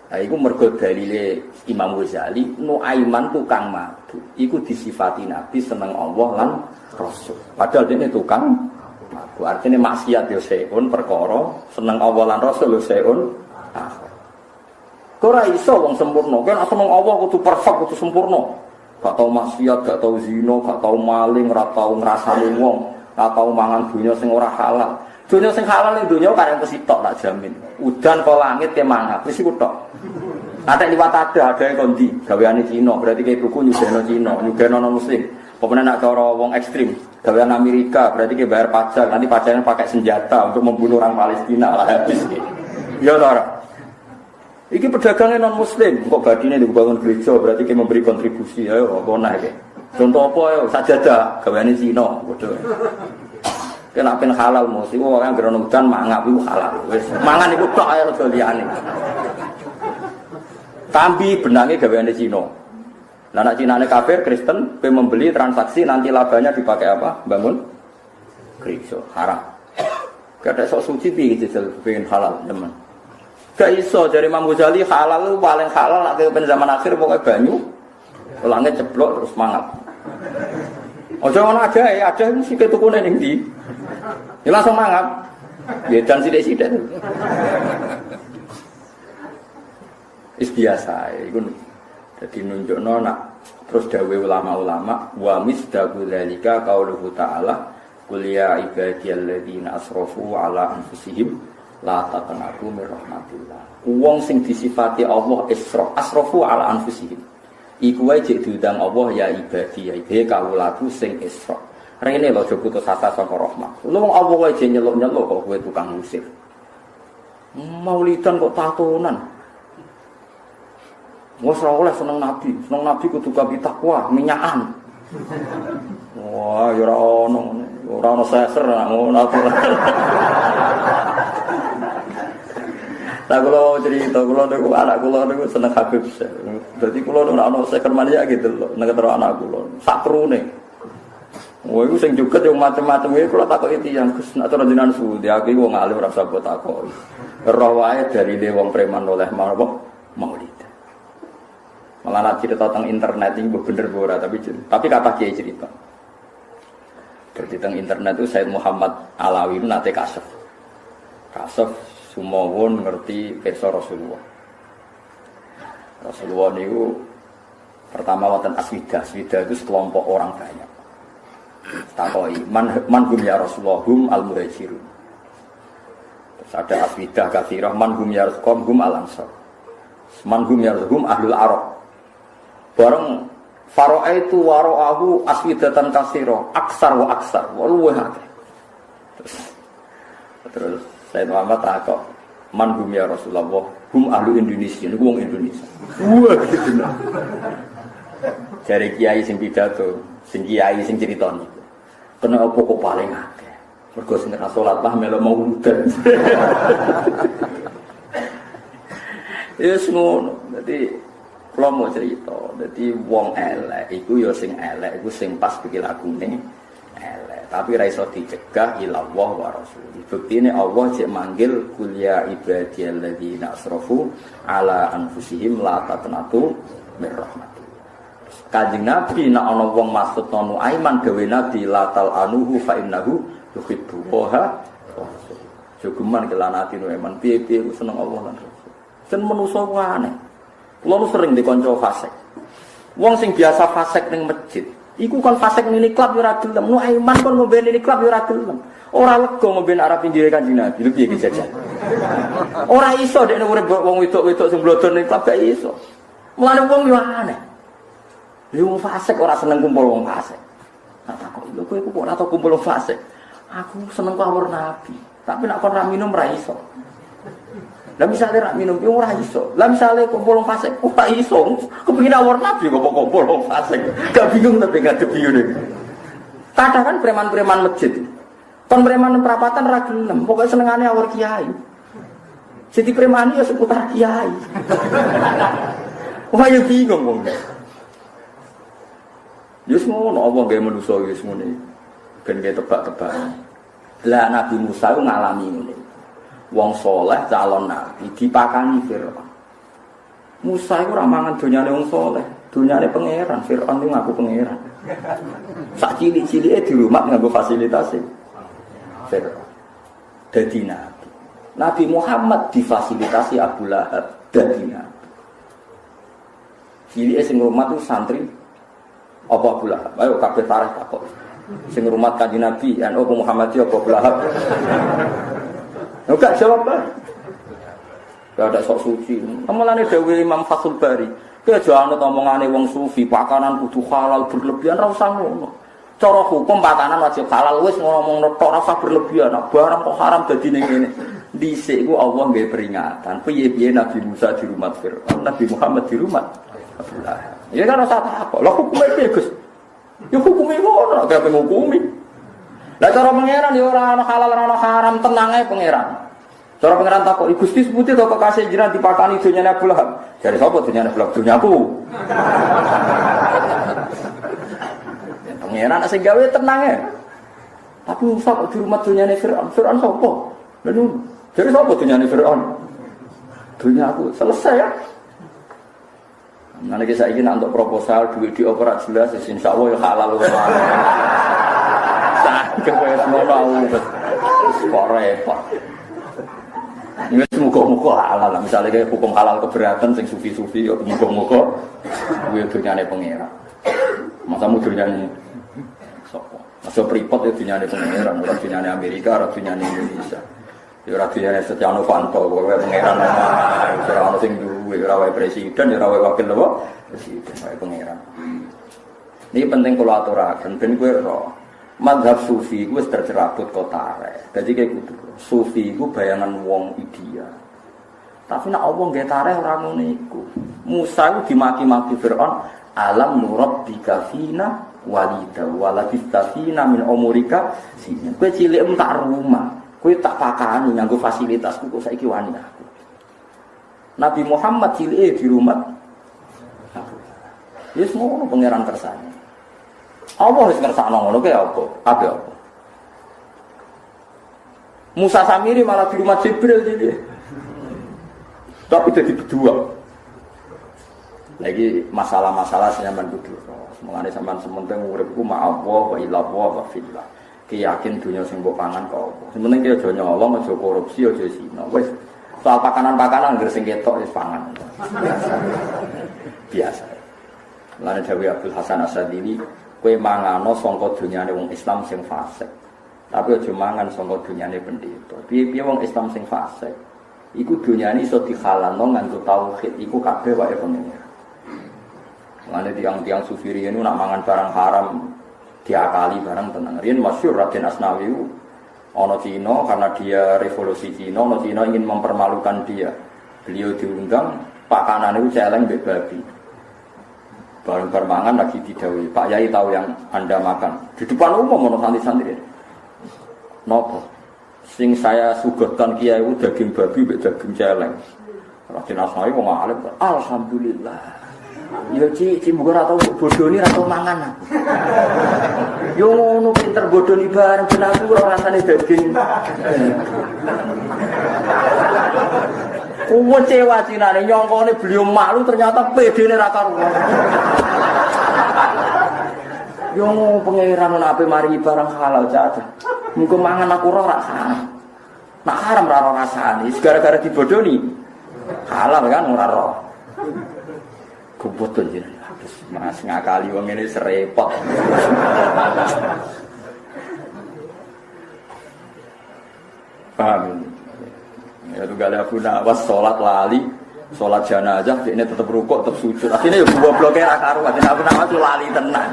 Nah, iku mergo dalile Imam Ghazali, Nuaiman tukang madu. Iku disifati Nabi seneng Allah lan Rasul. Padahal dene tukang madu. Artinya maksiat yo seun perkara, seneng Allah lan Rasul yo seun. Kok ora iso wong sempurna. Kan seneng Allah kudu perfect, kudu sempurna. Gak tau maksiat, gak tau zina, gak tau maling, ora tau ngrasani wong, gak tau mangan dunya sing ora halal. Dunia sing halal ning dunia kareng kesitok tak jamin. Udan ke langit ke mangap wis iku tok. Ada liwat ada yang kondi gaweane Cina, berarti kayak buku nyugeno Cina, nyugeno non muslim. Pokoknya nak cara wong ekstrim, gawean Amerika berarti kayak bayar pajak, nanti pajaknya pakai senjata untuk membunuh orang Palestina lah habis. Ya ora. Iki pedagangnya non muslim, kok badine dibangun gereja berarti kayak memberi kontribusi. Ayo apa naik. Contoh apa ya sajadah gaweane Cina, bodoh. Kena pen halal mesti wong kan gerono udan mangap iku halal. Wis mangan iku tok ae rada liyane. Kambi benange gaweane Cina. Lah nek Cinane kafir Kristen pe membeli transaksi nanti labanya dipakai apa? Bangun Gereja haram. Kada sok suci piye jajal pengen halal teman. Gak iso dari Imam Ghazali halal itu paling halal nek pen zaman akhir pokoke banyu. Langit ceblok terus semangat. Ojo ngono ada mesti ketukune ning ndi. Ya langsung mangap. Ya dan sithik-sithik. Is biasa iku dadi nunjukno nak terus dawuh ulama-ulama wa misdaqu dzalika qauluhu ta'ala qul ya ibadiyalladzina asrafu ala anfusihim la taqnatu mir rahmatillah. Wong sing disifati Allah asrafu ala anfusihim. Iku wae jek diundang Allah ya ibadi ya kawulaku sing isra. Rene lho aja putus asa saka rahmat. Lu wong Allah wae jek nyeluk-nyeluk kok kowe tukang musik. Maulidan kok tatonan. Wes ora oleh seneng Nabi kudu gawe takwa, minyakan. Wah, ya ora ono seser ngono. Lah kula cerita kula niku anak kula niku seneng Habib. Dadi kula nek ono seker mania gitu lho, nek karo anak kula. Sak krune. Wah, iku sing juket yo macam-macam iki kula takoki tiyang Gus, nek cara jenengan suwi, aku iku wong alim ora usah mbok takoki. Roh wae dari wong preman oleh maulid. Malah nak cerita tentang internet ini bener ora tapi kata kiai cerita. Berarti tentang internet itu Said Muhammad Alawi itu nate kasef sumawon ngerti pirsa Rasulullah niku pertama wonten aswidah itu sekelompok orang banyak. Takoki man hum ya Rasulullah hum al-muhajirun. Terus ada aswidah katsirah man hum ya Rasulullah hum al-ansar. Man hum ya Rasulullah ahlul arab. Bareng fara'aitu wara'ahu aswidatan katsira aksar wa aksar luwih akeh. Terus Said Muhammad takok man hum ya Rasulullah hum ahlu Indonesia niku wong Indonesia. Wah gitu nah. Jare kiai sing pidato, sing kiai sing crita niku. Kena apa kok paling akeh? Mergo sing ora salat lah melu mauludan. Yes ngono. Dadi kalau mau cerita, jadi wong elek, iku yo sing elek, iku sing pas pikir lagune elek. Tapi raiso dicegah ilallah wa rasul. Bukti ini Allah cek manggil kuliah ibadiyalladzina asrafu ala anfusihim la taqnatu mir rahmatillah. Kanjeng Nabi nak ana wong maksud nonu aiman gawe Nabi la tal anuhu fa innahu yuhibbuha. Jogeman kelanati no iman piye-piye ku seneng Allah lan Rasul. Sen manusa aneh. Kulo sering dikonco fasik. Wong sing biasa fasik ning masjid, iku kon fasik ning klub yo ora gelem. Nu iman kon ngombe ning klub yo ora gelem. Ora lega ngombe arep pinggire Kanjeng Nabi. Lho piye iki jajan. Ora iso dekne urip wong wedok-wedok sing blodor ning klub gak iso. Mulane wong yo aneh. Lha wong fasik ora seneng kumpul wong fasik. Tak kok lho kowe kok ora tau kumpul wong fasik. Aku seneng kawur Nabi, tapi nek kon ra minum ra iso. Lah misale rak minum yo ora iso. Lah misale kumpul wong fasik ora iso. Kepengin awor Nabi kok kumpul wong fasik. Gak bingung tapi ngadepi ngene. Kadang kan preman-preman masjid. Kon preman perapatan ra gelem, pokoke senengane awor kiai. Jadi preman yo seputar kiai. Wah yo bingung wong. Yo ngono apa gawe manusa yo ngono iki. Ben gawe tebak-tebakan. Lah Nabi Musa ku ngalami ngene. Wong soleh calon nabi dipakani Fir'aun. Musa iku ora mangan donyane wong soleh, donyane pangeran. Fir'aun iku ngaku pangeran. Sak cilik-cilike di rumah nganggo fasilitas Fir'aun. Dadi nabi. Nabi Muhammad difasilitasi Abu Lahab dadi nabi. Cilike sing rumah tuh santri apa Abu Lahab? Ayo kabeh tarikh takok. Sing rumah Kanjeng Nabi, NU Muhammadiyah apa Abu Lahab? Enggak jawab lah. Gak ada sok suci. Kemalane dawuh Imam Fathul Bari, ki aja anut omongane wong sufi, pakanan kudu halal berlebihan ra usah ngono. Cara hukum pakanan wajib halal wis ngomong tok ora usah berlebihan. Barang kok haram dadi ning ngene. Dhisik ku Allah nggih peringatan. Piye-piye Nabi Musa di rumah Fir'aun, Nabi Muhammad di rumah Abdullah. Ya kan ora apa. Lah hukume piye, Gus? Ya hukume ngono, gak ngukumi. Lah cara pangeran ya ora ana halal ora ana haram, tenang ae pangeran. Cara pangeran takok, Gusti seputi to kok kasih jenengan dipakani donyane Abu Lahab. Jare sapa donyane Abu Lahab? Donyaku. Pangeran sing gawe tenang ae. Tapi Musa kok di rumah dunyane Fir'aun. Fir'aun sapa? Lalu jadi sapa dunyane Fir'aun? Dunia aku selesai ya. Nanti saya ingin untuk proposal duit di operat jelas, insya Allah ya halal. Sakit ya semua tahu, kok repot. Ini semoga-moga halal lah. Misalnya kayak hukum halal keberatan, sing sufi-sufi, ya semoga-moga duit dunyane pengira. Masa mau dunyane sopo? Masa pripot ya dunyane pengira, orang dunyane Amerika, orang dunyane Indonesia. Ya ora diane Setia Novanto, kowe pangeran ora ono sing duwe, ora wae presiden, ora wae wakil apa? Presiden wae pangeran. Ini penting kula aturaken ben kowe ro. Mazhab sufi iku wis tercerabut kotare. Dadi kayak gitu. Sufi iku bayangan wong ideal. Tapi nek Allah nggih tareh ora ngono iku. Musa iku dimaki-maki Firaun, alam nurabbika fina walida walabista fina min umurika sini. Kowe cilik tak rumah. Kowe tak pakani nganggo fasilitasku kok saiki wani aku. Nabi Muhammad cilike di rumah. Wis ngono pangeran kersane. Allah wis ngersakno ngono kaya apa? Apa? Musa Samiri malah di rumah Jibril jadi. Tapi jadi berdua. Lagi masalah-masalah senyaman kudu. Mengane sampean sementing uripku ma'allah wa ilallah wa fillah. Yakin dunia sing mbok pangan kok apa. Sementing ki aja nyolong, aja korupsi, aja zina. Wis soal pakanan-pakanan ngger sing ketok wis pangan. Biasa. Lan dawuh Abdul Hasan As-Sadili, kowe mangano sangka dunyane wong Islam sing fasik. Tapi aja mangan sangka dunyane pendeta. Piye-piye wong Islam sing fasik, iku dunyane iso dihalalno nganggo tauhid, iku kabeh wae pengen. Lan tiang-tiang sufi riyen nak mangan barang haram diakali barang tenang. Rian masyhur Raden Asnawi ono Cina karena dia revolusi Cina, ono Cina ingin mempermalukan dia. Beliau diundang, pakanan itu celeng mbek babi. Bareng permangan lagi didhawuhi, Pak Yai tahu yang Anda makan. Di depan umum ono santri-santri. Nopo? Sing saya suguhkan kiai itu daging babi mbek daging celeng. Raden Asnawi wong alim, alhamdulillah. Ya Ci bukan atau bodoni atau mangan. Yo ngono pinter bodoni bareng ben aku ora rasane daging. Kecewa cinane nyongkone beliau malu ternyata pedene ra karuan. Yo pangeran ape mari barang halal caca. Muga mangan aku ora haram. Nak haram ra rasane, gara-gara dibodoni. Halal kan ora ora. Kebetulan jadi mas ngakali wong ini serepot. Paham? Ya tuh gak ada Abu Nawas sholat lali, sholat jenazah, ini tetap rukuk, tetap sujud. Akhirnya ya dua bloknya rakaru, akhirnya Abu Nawas tuh lali tenang.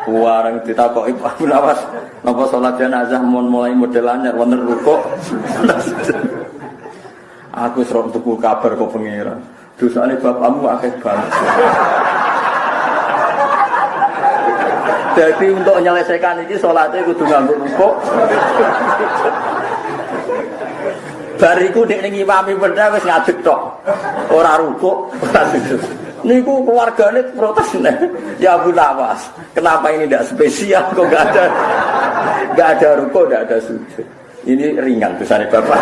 Warang ditakoki Abu Nawas, napa sholat jenazah mulai model anyar, wonten rukuk. Aku serok tuku kabar kok pengira. Dosane bapakmu akeh banget. Jadi untuk menyelesaikan ini sholatnya kudu nganggo rukuk. Bariku nek ning imami benda wis ngadeg tok. Ora rukuk, ora sujud. Niku keluargane protes nih. Ya Abu Nawas, kenapa ini tidak spesial kok enggak ada rukuk, enggak ada sujud. Ini ringan dosane bapak.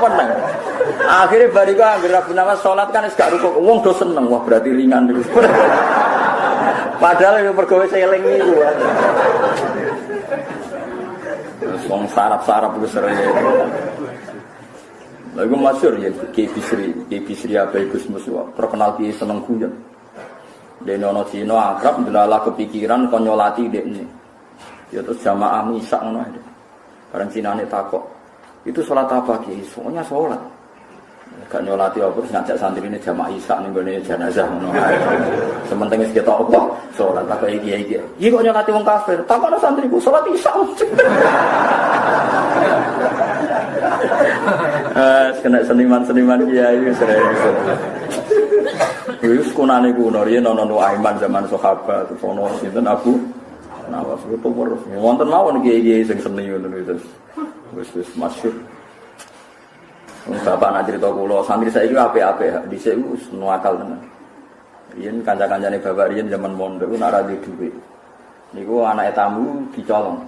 Menang. Akhirnya bariku anggere Abu Nawas salat kan wis gak rukuk. Wong do seneng, wah berarti ringan niku. Padahal yo pergawe seling niku. Wong sarap-sarap wis sering. Lha iku masyhur ya Ki Bisri Abai Gus Muswa, terkenal ki seneng guyon. Dene ana Cina akrab ndelalah kepikiran kon nyolati dekne. Ya terus jamaah misak ngono ae. Bareng Cinane takok, itu sholat apa Ki? Soalnya sholat. Gak nyolati apa terus ngajak santri ini jamaah isak ning gone jenazah ngono ae. Sementing wis ketok apa? Sholat apa iki. Iki kok nyolati wong kafir. Takokno santriku sholat isak. Kena seniman-seniman kiai sering. Wis kunane kuno riyen ana Nuaiman zaman sahabat terus ana sinten Abu Nawas itu terus wonten mawon kiai-kiai sing seni ngono itu. Wis masyhur. Bapak nak cerita kula, santri saiki apik-apik, dhisik wis nuakal tenan. Riyen kanca-kancane bapak riyen zaman mondok nak ra duwe dhuwit. Niku anak tamu dicolong.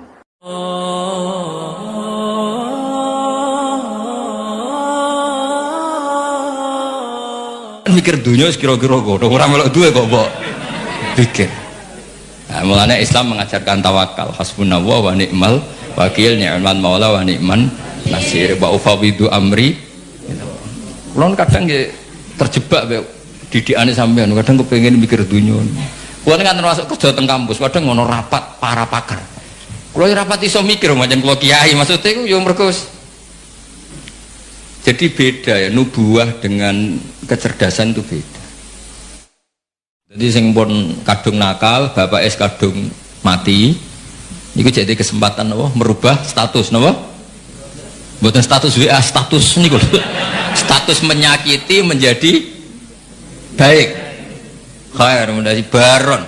Mikir dunia kira-kira kok ora melok duwe kok mbok pikir. Nah, mulanya Islam mengajarkan tawakal, hasbunallah wa ni'mal wakil, ni'mal maula wa ni'man nasir, wa ufawidu amri. Kulon kadang nggih terjebak be didikane sampean, kadang kepengin mikir dunia. Kulon kan termasuk kerja teng kampus, kadang ngono rapat para pakar. Kulon rapat iso mikir macam kula kiai, maksudnya iku yo mergo jadi beda ya, nubuah dengan kecerdasan itu beda. Jadi sing pun kadung nakal, bapak es kadung mati, itu jadi kesempatan apa? Merubah status, apa? Bukan status WA, status ini status menyakiti menjadi baik. Khair menjadi baron.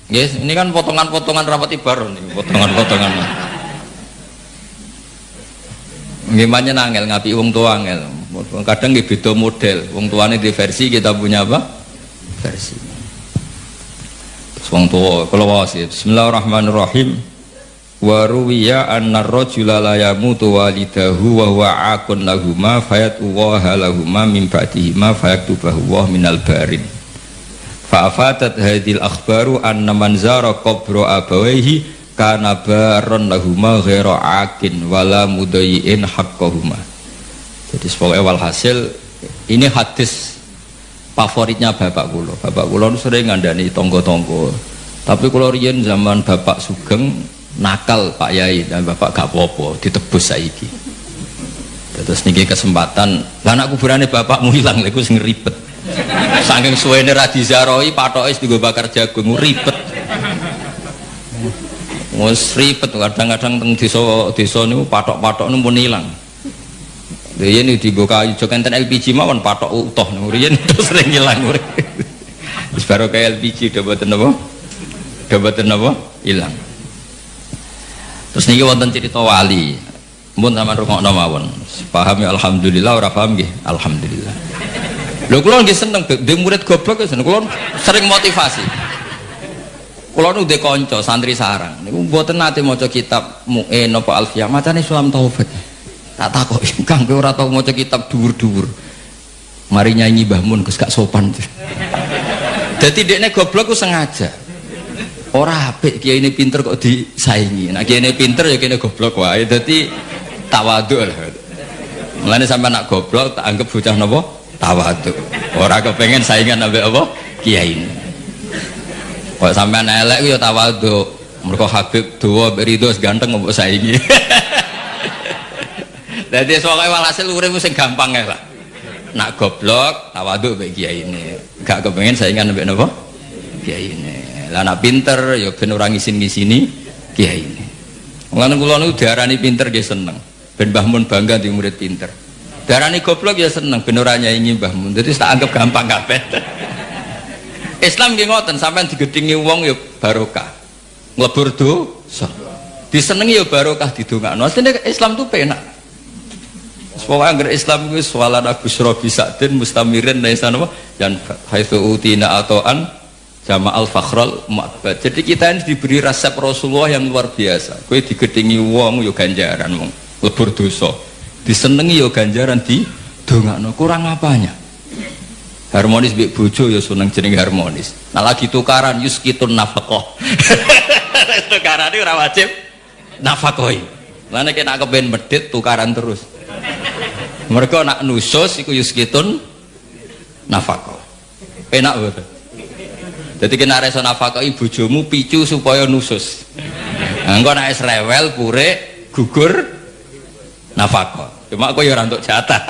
Yes, ini kan potongan-potongan rapati baron nih, potongan-potongan. Gimana nangel ngapi wong tua angel. Kadang nggih beda model. Wong tuane di versi, kita punya apa? Versi. Wong tua kalau wasit. Bismillahirrahmanirrahim. Wa ruwiya anna ar-rajula la yamutu walidahu wa huwa aqun lahumma fayatuwaha lahumma min ba'dihima fayaktubahu wa minal barin. Fa afatat hadhil akhbaru anna man zara qabra abawayhi kana baron lahuma ghaira akin wala mudayyin haqqahuma. Jadi sebagai walhasil ini hadis favoritnya bapak kula. Bapak kula sering ngandani tonggo-tonggo. Tapi kula riyen zaman bapak sugeng nakal Pak Yai dan bapak gak apa-apa ditebus saiki. Terus niki kesempatan, lah anak kuburane bapakmu ilang lha iku sing ribet. Saking suwene ra dizaroi patoke digo bakar jagung ribet. Wes ribet kadang-kadang teng desa niku patok-patok niku pun ilang. Riyen digo kayu jok enten LPG mawon patok utuh niku riyen terus sering ilang. Wis baru kaya LPG do boten napa? Do boten napa? Ilang. Terus niki wonten cerita wali. Mun sampean rungokno mawon. Paham ya alhamdulillah, ora paham nggih alhamdulillah. Lho kula nggih seneng ndek murid goblok ya seneng. Kula sering motivasi. Kula nu ndek kanca santri sarang niku mboten nate maca kitab Mu'in napa Alfiyah, macane Sulam Taufik. Tak takoki, Kang kowe ora tau maca kitab dhuwur-dhuwur. Mari nyanyi Mbah Mun Gus gak sopan. Dadi dekne goblok ku sengaja. Ora apik kiai ini pinter kok disaingi. Nah kiai ini pinter ya kene goblok wae. Dadi tawadhu lah. Mulane sampe nak goblok tak anggap bocah napa? Tawadhu. Ora kepengen saingan ambek apa? Kiai ini. Kok sampean elek ku ya tawadhu. Mergo Habib dawa mbek Ridho ganteng mbok saingi. Dadi soalé walhasil urip sing gampang ae lah. Nak goblok tawadhu mbek kiai ini. Gak kepengen saingan mbek napa? Kiai ini. Lah nak pinter ya ben ora ngisin-ngisini kiai ini. Mulane kula niku diarani pinter nggih seneng. Ben Mbah Mun bangga di murid pinter. Diarani goblok ya seneng ben ora nyaingi Mbah Mun. Dadi tak anggap gampang kabeh. Islam nggih ngoten, sampean digedhingi wong ya barokah. Nglebur dosa. Disenengi ya barokah didongakno. Asline Islam tuh penak. Pokoke anggere Islam kuwi swalana busra bisadin mustamirin laisa napa yan haitsu utina atoan jama'al fakhral mu'abbad. Jadi kita ini diberi resep Rasulullah yang luar biasa. Kowe digedhingi wong ya ganjaran wong lebur dosa. Disenengi ya ganjaran didongakno. Kurang apanya? Harmonis mbek bojo ya seneng jeneng harmonis. Nah lagi tukaran yuskitun nafaqah. Tukaran iki ora wajib nafaqoi. Lah nek nek kepen medhit tukaran terus. Mereka nak nusus iku yuskitun nafaqah. Penak betul. Jadi kena reso nafkahi bojomu picu supaya nusus. Engko nek wis rewel pure gugur nafkah. Cuma kowe ya ora entuk jatah.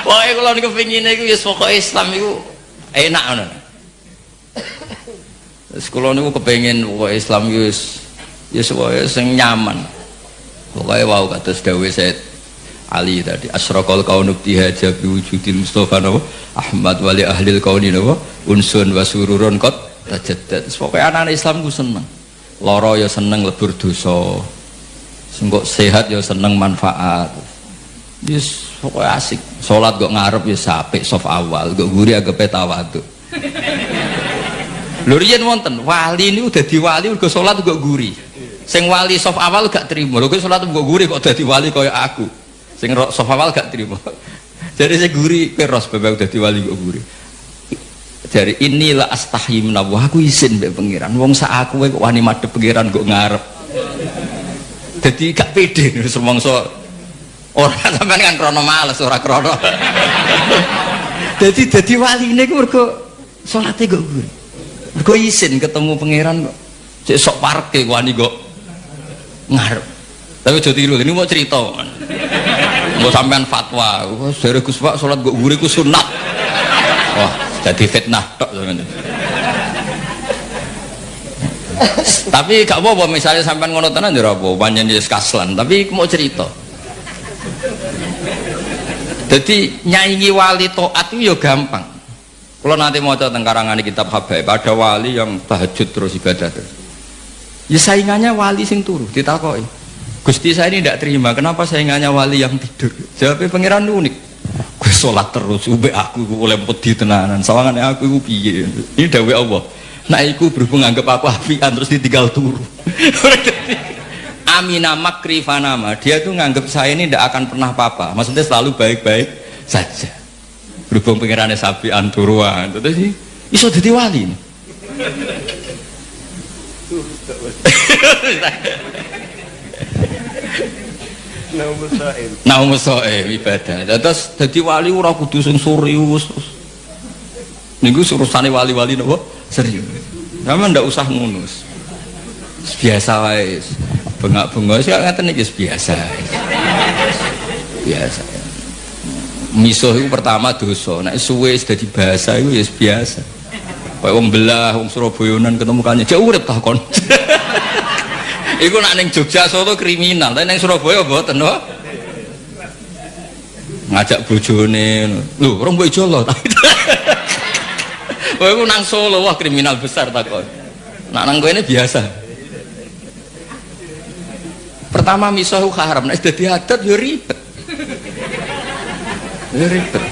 Wae kula niku pengine iku wis pokoke Islam iku enak ngono. Wis kula niku kepengin pokoke Islam iku wis wae sing nyaman. Pokoke wau kados dawuh Said Ali tadi asraqal kaunu bihaja biwujudil Mustafa Ahmad wali ahlil kauni unsun wa sururun qad tajaddad. Pokoke anak Islam ku seneng. Lara ya seneng lebur dosa. Sengko sehat ya seneng manfaat. Wis pokoke asik. Salat kok ngarep ya apik saf awal, kok guri agepe tawadhu. Lho riyen wonten wali ini udah di wali uga salat uga guri. Sing wali saf awal gak terima. Lho kok salat uga guri kok dadi wali kaya aku. Sing saf awal gak terima. Jadi saya guri peros bebek udah di wali uga guri. Jadi inilah astahi menawa aku izin mbek pangeran. Wong sak aku kok wani madhep pangeran kok ngarep. Jadi gak pede semongso orang sampean kan krono males ora krono. Jadi waline ku mergo salate kok guri. Mergo izin ketemu pangeran kok. Cek sok parke wani kok ngarep. Tapi aja tiru, ini mau cerita. Mau sampean fatwa, dari Gus Pak salat kok guri ku sunat. Wah, jadi fitnah tok sampean. Tapi gak apa-apa misalnya sampean ngono tenan ya apa, pancen wis kaslan, tapi mau cerita. Jadi nyaingi wali taat itu ya gampang. Kalau nanti mau tentang karangan kitab Habaib, ada wali yang tahajud terus ibadah terus. Ya saingannya wali sing turu, ditakoki. Gusti saya ini tidak terima, kenapa saingannya wali yang tidur? Jawabnya pangeran unik. Gue sholat terus, ube aku oleh pedi tenanan, sawangannya aku iku piye. Ini dawuh Allah. Nah iku berhubung anggap aku apian terus ditinggal turu. Amina makri fanama, dia tuh nganggap saya ini tidak akan pernah apa-apa, maksudnya selalu baik-baik saja. Berhubung pengirannya sapi anturuan, terus sih iso jadi wali. Naum so'em ibadah. Terus jadi wali ora kudu sing serius. Niku urusane wali-wali napa? Serius. Sama ndak usah ngunus. Biasa wae. Bengak-bengok sih ngaten iki biasa. Biasa. Misuh itu pertama dosa. Nek suwe dadi bahasa iku ya biasa. Kayak wong belah, wong Surabayanan ketemu kanjeng, jek urip ta kon. Iku nak ning Jogja Solo kriminal, tapi ning Surabaya mboten no. Ngajak bojone, lho, orang mbok jolo. Kowe iku nang Solo wah kriminal besar ta kon. Nak nang kene biasa. Pertama misuh haram, nek dadi adat ya ribet. Ya ribet.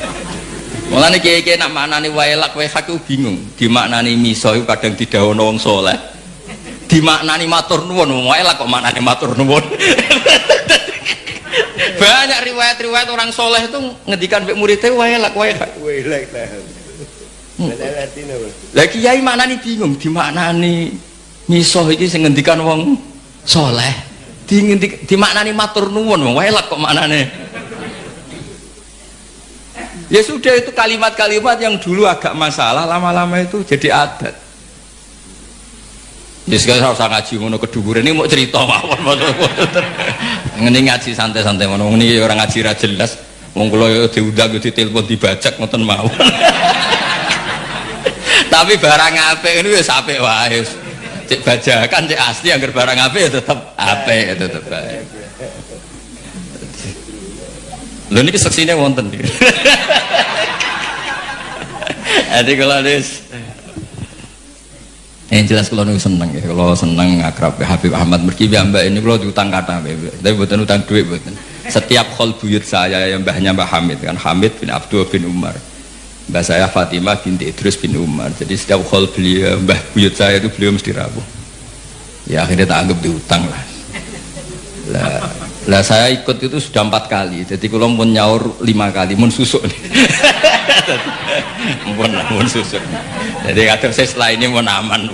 Mulane kiye-kiye nak maknani waelak wehak ku bingung. Dimaknani misuh iku kadang didhawuhna wong saleh. Dimaknani matur nuwun, waelak kok maknani matur nuwun. Banyak riwayat-riwayat orang soleh itu ngendikan mbek muridé waelak waelak. Waelak ta. Lah kiai maknani bingung, dimaknani misuh iki sing ngendikan wong soleh. Dimaknani matur nuwun, waelak kok maknane. Ya sudah, itu kalimat-kalimat yang dulu agak masalah lama-lama itu jadi adat. Ya sekarang usah ngaji ngono keduburan ini mau cerita mawon. Ngene ngaji santai-santai ngono ini orang ngaji ra jelas. Wong kula diundang ditelepon dibajak ngoten mawon. Tapi barang apik ini wis apik wae. Cek bajakan cek asli anggar barang apik ya tetep apik ya tetep baik. Lho niki seksine wonten iki. Ade kula wis jelas kalau nu seneng ya, kalau seneng akrab Habib Ahmad mergi mbak ini kalau diutang kata, tapi bukan utang duit bukan. Setiap khol buyut saya yang mbahnya Mbah Hamid kan, Hamid bin Abdul bin Umar, mbah saya Fatimah binti Idrus bin Umar. Jadi setiap khol beliau mbah buyut saya itu beliau mesti rawuh. Ya akhirnya tak anggap diutang lah. Lah saya ikut itu sudah 4 kali. Jadi kalau mau nyaur 5 kali, mau susuk nih. Mun susuk. Jadi kader saya setelah ini mau aman,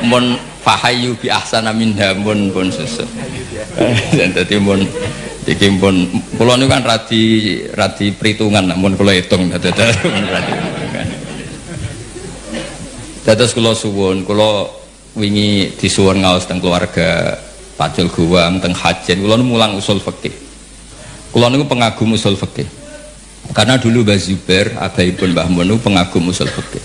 mun fahayu bi ahsana minha mun susuk. Dan tadi mun iki mun kula niku kan radi perhitungan mun kula hitung dados kula suwun, kula wingi disuwun ngaos teng keluarga Pacul Guwang teng Hajen, kula mulang usul fikih. Kula niku pengagum usul fikih. Karena dulu Mbah Zubair, abaipun Mbah Mun pengagum usul fikih.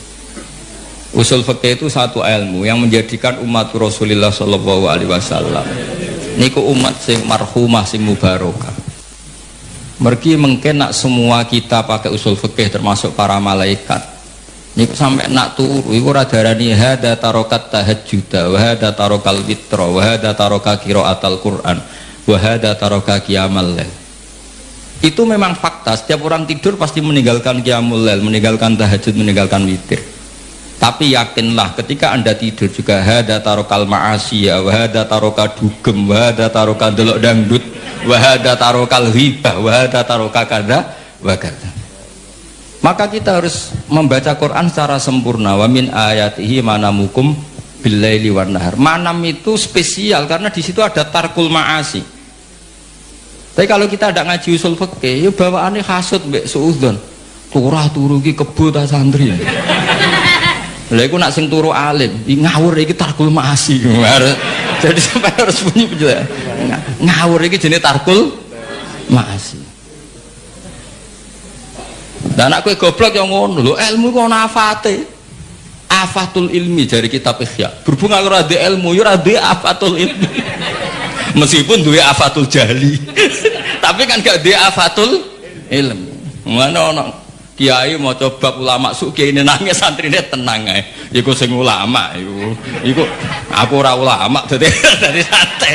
Usul fikih itu satu ilmu yang menjadikan umat Rasulullah sallallahu alaihi wasallam niku umat sing marhumah sing mubarakah. Mergi mungkin nak semua kita pakai usul fikih termasuk para malaikat. Niku sampai nak turu iku ora darani hada tarokat tahajjud wa hada tarokal witra wa hada taroka qiraatal Quran wa hada taroka qiyamal lail. Itu memang fakta, setiap orang tidur pasti meninggalkan qiyamul lail, meninggalkan tahajud, meninggalkan witir. Tapi yakinlah ketika anda tidur juga hada tarokal ma'asiyah, wahada tarokal dugem, wahada tarokal delok dangdut, wahada tarokal hibah, wahada tarokal kada wakada. Maka kita harus membaca Quran secara sempurna. Wa min ayatihi manamukum billaili wan nahar. Manam itu spesial karena di situ ada tarkul ma'asi. Tapi kalau kita ada ngaji usul fikih, ya bawaannya hasud mbek suudzon. Kurah turu ki kebo ta santri. Lha iku nak sing turu alim, ngawur iki tarkul ma'asi. Jadi sampai harus bunyi penjelasan. Ngawur iki jenenge tarkul ma'asi. Dan anak kowe goblok yang ngono lho, ilmu ku ana afate. Afatul ilmi dari kitab Ihya. Berhubung aku ora ilmu, yo ora afatul ilmi. Meskipun duwe afatul jahli. Tapi kan gak duwe afatul ilmi. Mana ono kiai mau coba ulama suk kiai ini nangis santrine tenang ae. Iku sing ulama iku aku ora ulama dadi santai.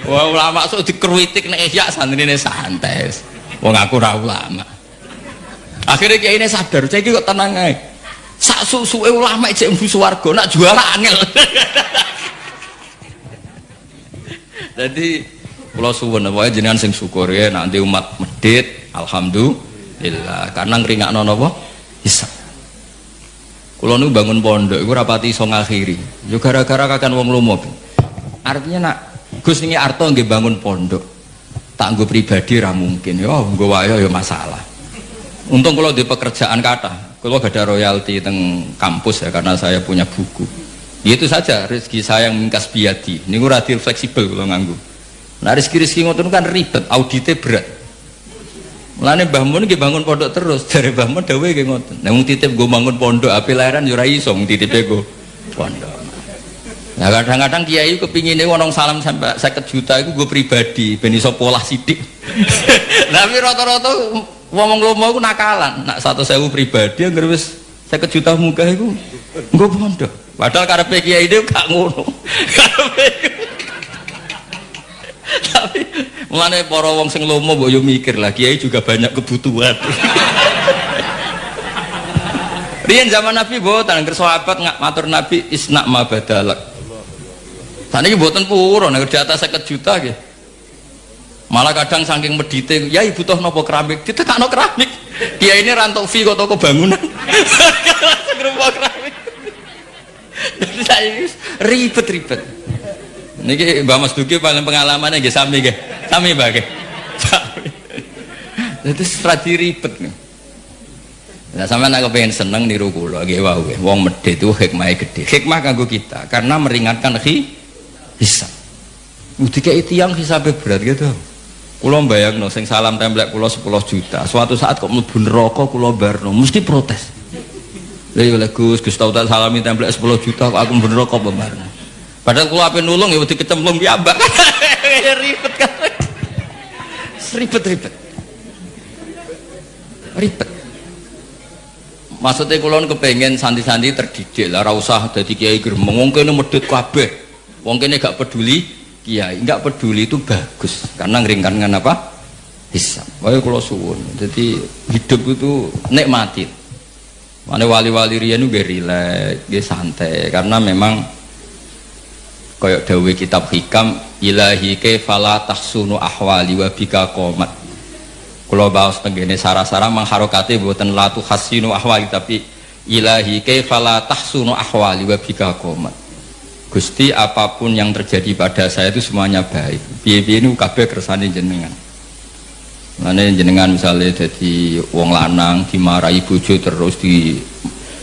Wah ulama suk dikruitik nek Ihya santrine santai. Wong aku ora ulama. Akhirnya kiai ini sadar, saya kok tenang aja. Sak susuke ulama cek mlebu swarga, nak juara angel. Jadi kula suwun wae jenengan sing syukur ya nanti umat medhit, alhamdulillah. Karena ngringakno napa? Hisab. Kula nu bangun pondok iku rapati iso ngakhiri. Yo gara-gara kakan wong lomo. Artinya nak Gus niki arto nggih bangun pondok. Tak nggo pribadi ra mungkin. Yo nggo wae yo masalah. Untung kalau di pekerjaan kata, kalau gak ada royalti teng kampus ya karena saya punya buku. Itu saja rezeki saya yang mingkas biadi. Ini gue ratir fleksibel kalau nganggu. Nah rezeki ngoten kan ribet, auditnya berat. Mulane Mbah Mun nggih bangun pondok terus, dari Mbah Mun dawuhe nggih ngoten. Nek wong titip gue bangun pondok, api lahiran yo ora iso titipe gue pondok. Nah kadang-kadang kiai kepingine wong salam sampai 50 juta itu gue pribadi, ben iso polah sithik. Tapi rata-rata ngomong lomo aku nakalan, nak 100.000 pribadi yang wis 50 juta muka itu nggo pondok. Padahal karepe kiai itu gak ngono. Tapi mulane para wong sing lomo mbok yo mikir lah, kiai juga banyak kebutuhan. Riyen zaman Nabi mboten angger sahabat matur Nabi isna ma badalak. Saniki mboten purun nek di atas 50 juta nggih. Malah kadang saking medite, ya ibu toh nopo keramik, ditekakno keramik. Kiai ini rantok fee kok toko bangunan. Langsung rupa keramik. Jadi saya ribet-ribet. Niki Mbak Mas Duki paling pengalamannya nggih sami nggih. Sami Mbak nggih. Jadi strategi ribet. Nah sampean nek pengen seneng niru kula nggih wae. Wong medhit itu hikmahe gede. Hikmah kanggo kita karena meringankan hisab. Dikai tiyang hisabe berat gitu. Kula mbayangno sing salam templek kula 10 juta. Suatu saat kok mlebu neraka kula barno mesti protes. Lha ya Gus tau tak salami templek 10 juta kok aku mlebu neraka apa barno. Padahal kula ape nulung ya wedi kecemplung piyambak. Ribet kan. Ribet. Maksudnya kula kepengen santi-santi terdidik lah, ora usah dadi kiai gremeng. Wong kene medhit kabeh. Wong kene gak peduli kiai, enggak peduli itu bagus karena ngeringankan apa? Hisab. Wae kula suwun. Jadi hidup itu nikmati. Mane wali-wali riyen nggih rileks, nggih santai karena memang kaya dawuh kitab hikam ilahi kaifala tahsunu ahwali wa bika qomat. Kula baos tengene sarah-sarah mangharokate mboten latu hasinu ahwali tapi ilahi kaifala tahsunu ahwali wa bika qomat. Gusti apapun yang terjadi pada saya itu semuanya baik. Piye-piye ini kabeh kersane jenengan. Mane jenengan misalnya jadi wong lanang dimarahi bojo terus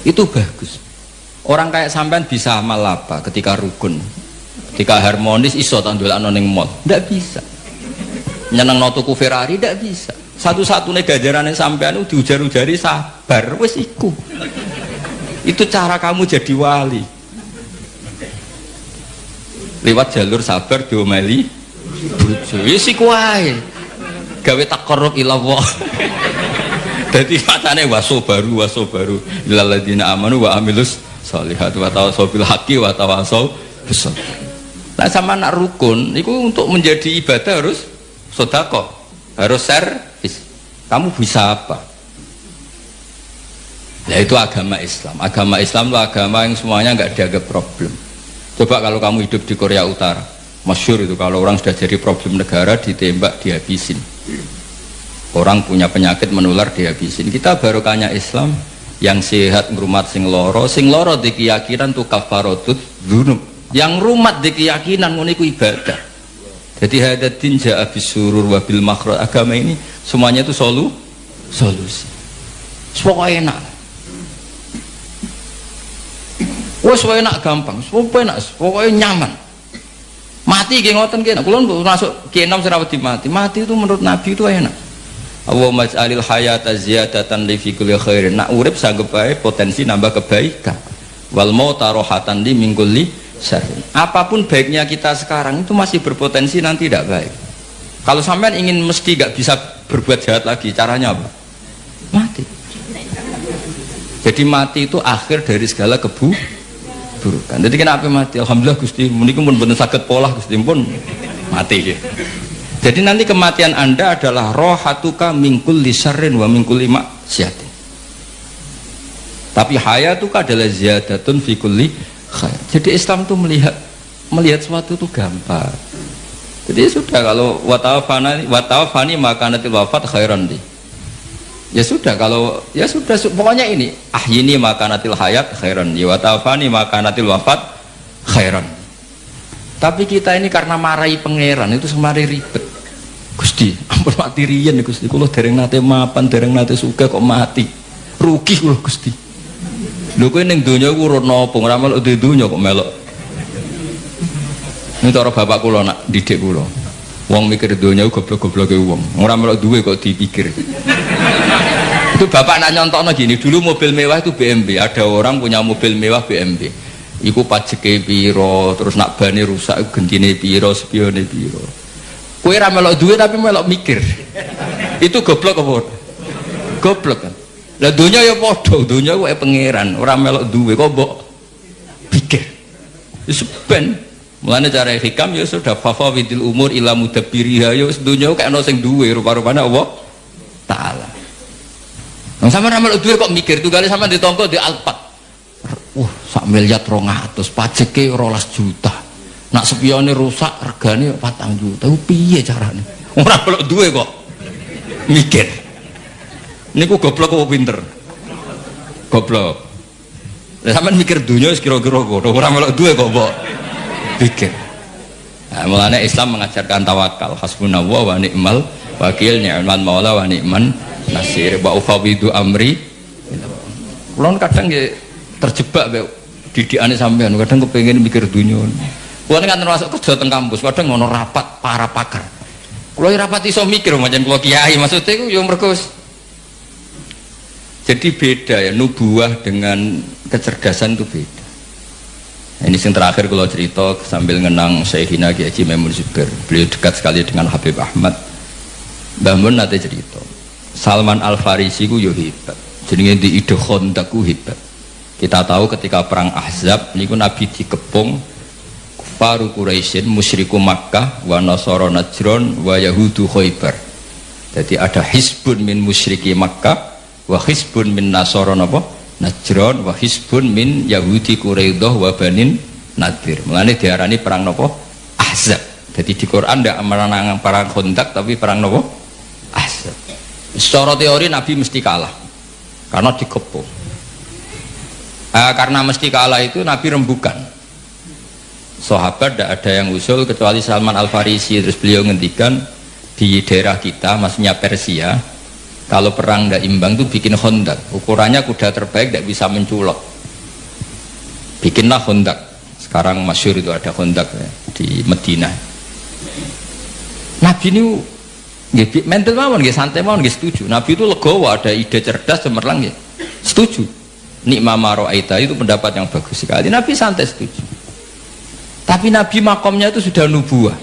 itu bagus. Orang kayak sampean bisa amal apa ketika rukun, ketika harmonis iso tandolakno ning mall. Ndak bisa. Nyenengno tuku Ferrari ndak bisa. Satu-satunya ganjarane sampean itu diujar-ujari sabar wis iku. Itu cara kamu jadi wali. Lewat jalur sabar diomeli bojo wis iku wae gawe taqarrub ila Allah. Dadi matane waso baru lil ladina amanu wa amilus sholihat wa tawassaw bil haqqi wa tawassaw bis sabr. Nah sama nak rukun itu untuk menjadi ibadah harus sedekah, harus servis. Kamu bisa apa? Nah itu agama Islam. Agama Islam itu agama yang semuanya nggak dianggap problem. Coba kalau kamu hidup di Korea Utara, masyhur itu kalau orang sudah jadi problem negara ditembak dihabisin. Orang punya penyakit menular dihabisin. Kita barokahnya Islam yang sehat ngrumat sing loro di keyakinan tuh kafaratut dzunub. Yang rumat di keyakinan ngono iku ibadah. Jadi hadatin ja'a bisurur wa bil makhraj. Agama ini semuanya itu solusi. Pokoknya enak. Wes enak gampang, pokoknya nyaman. Mati ki ngoten ki. Kula masuk ki 6 serawat mati. Mati itu menurut Nabi itu enak. Allahumma ij'alil hayata ziyadatan li fi kulli khairin. Nak urip sanggep bae potensi nambah kebaikan. Wal mauta rohatan li min kulli syarrin. Apapun baiknya kita sekarang itu masih berpotensi nanti tidak baik. Kalau sampean ingin mesti gak bisa berbuat jahat lagi, caranya apa? Mati. Jadi mati itu akhir dari segala keburukan. Jadi kenapa mati? Alhamdulillah Gusti, menika pun bener saged polah Gusti pun mati. Jadi nanti kematian Anda adalah rohatuka min kulli syarrin wa min kulli maksiatin. Tapi hayatuka adalah ziyadatun fi kulli khair. Jadi Islam itu melihat sesuatu itu gampang. Jadi sudah kalau watawafani makanatil wafat khairan di. Ya sudah kalau ya sudah pokoknya ini ahyini makanatil hayat khairan di watawafani makanatil wafat khairan. Tapi kita ini karena marahi pangeran itu semari ribet. Gusti, ampun mati riyen Gusti, kula dereng nate mapan, dereng nate sugih kok mati. Rugi kula Gusti. Lho kowe ning donya iku ora napa, ora melok di donya kok melok. Ini cara bapak kula nak didik kula. Wong mikir donya iku goblok-gobloke wong. Ora melok duwe kok dipikir. Itu bapak nak nyontokno gini, dulu mobil mewah itu BMW, ada orang punya mobil mewah BMW. Iku pajeke piro, terus nak bane rusak gentine piro, spione piro. Kowe ora melok duwe tapi melok mikir. Itu goblok apa? Goblok kan. Lah dunya ya padha, dunya kuwi pangeran, ora melok duwe kok mbok pikir. Wis ben. Mulane cara hikam ya sudah fafawidil umur ila mudabbiriha ya wis dunya kok ana sing duwe rupa-rupane Allah taala. Nang sampeyan ora melok duwe kok mikir tunggale sampeyan ditongko di Alphard. Sak miliar 200, pajeke 12 juta. Nak spione rusak regane 4 juta. Ku piye carane? Ora melok duwe kok mikir. Niku goblok apa pinter? Goblok. Lah sampean mikir dunya wis kira-kira ngono, ora melok duwe kok mbok pikir. Nah, mulane Islam mengajarkan tawakal, hasbunallah wa ni'mal wakil, ni'mal maula wa ni'man nasir, wa ufawidu amri. Kulon kadang nggih terjebak mbek didikane sampean, kadang kepengin mikir dunya. Kulo kan termasuk kerja teng kampus, kadang ngono rapat para pakar. Kulo rapat iso mikir macam kulo kiai, maksudnya iku yo mergo jadi beda ya, nubuah dengan kecerdasan itu beda. Ini yang terakhir kalau cerita sambil ngenang Syekhina Kiai Haji Maimun Zubair. Beliau dekat sekali dengan Habib Ahmad. Mbah Mun nate cerita, Salman Al Farisi ku yo hebat. Jenenge di ide Khandaq ku hebat. Kita tahu ketika perang Ahzab niku Nabi dikepung kufaru Quraisyin, musyriku Makkah, wa nasara Najran, wa yahudu Khaybar. Jadi ada hisbun min musyriki Makkah, wa hisbun min nasara napa? Najran, wa hisbun min Yahudi Quraidah wa Banin Nadir. Mulane diarani perang napa? Ahzab. Jadi di Quran ndak menang perang Khandaq tapi perang napa? Ahzab. Secara teori Nabi mesti kalah karena dikepung. Karena mesti kalah itu Nabi rembukan. Sahabat tidak ada yang usul kecuali Salman Al Farisi. Terus beliau ngendikan di daerah kita, maksudnya Persia, kalau perang tidak imbang itu bikin Khandaq. Ukurannya kuda terbaik tidak bisa menculok. Bikinlah Khandaq. Sekarang masyhur itu ada Khandaq ya, di Madinah. Nabi ini mental mawon, santai mawon, setuju. Nabi itu legowo, ada ide cerdas cemerlang ya, setuju. Nikma maro'aita itu pendapat yang bagus sekali. Nabi santai setuju. Tapi Nabi makomnya itu sudah nubuah.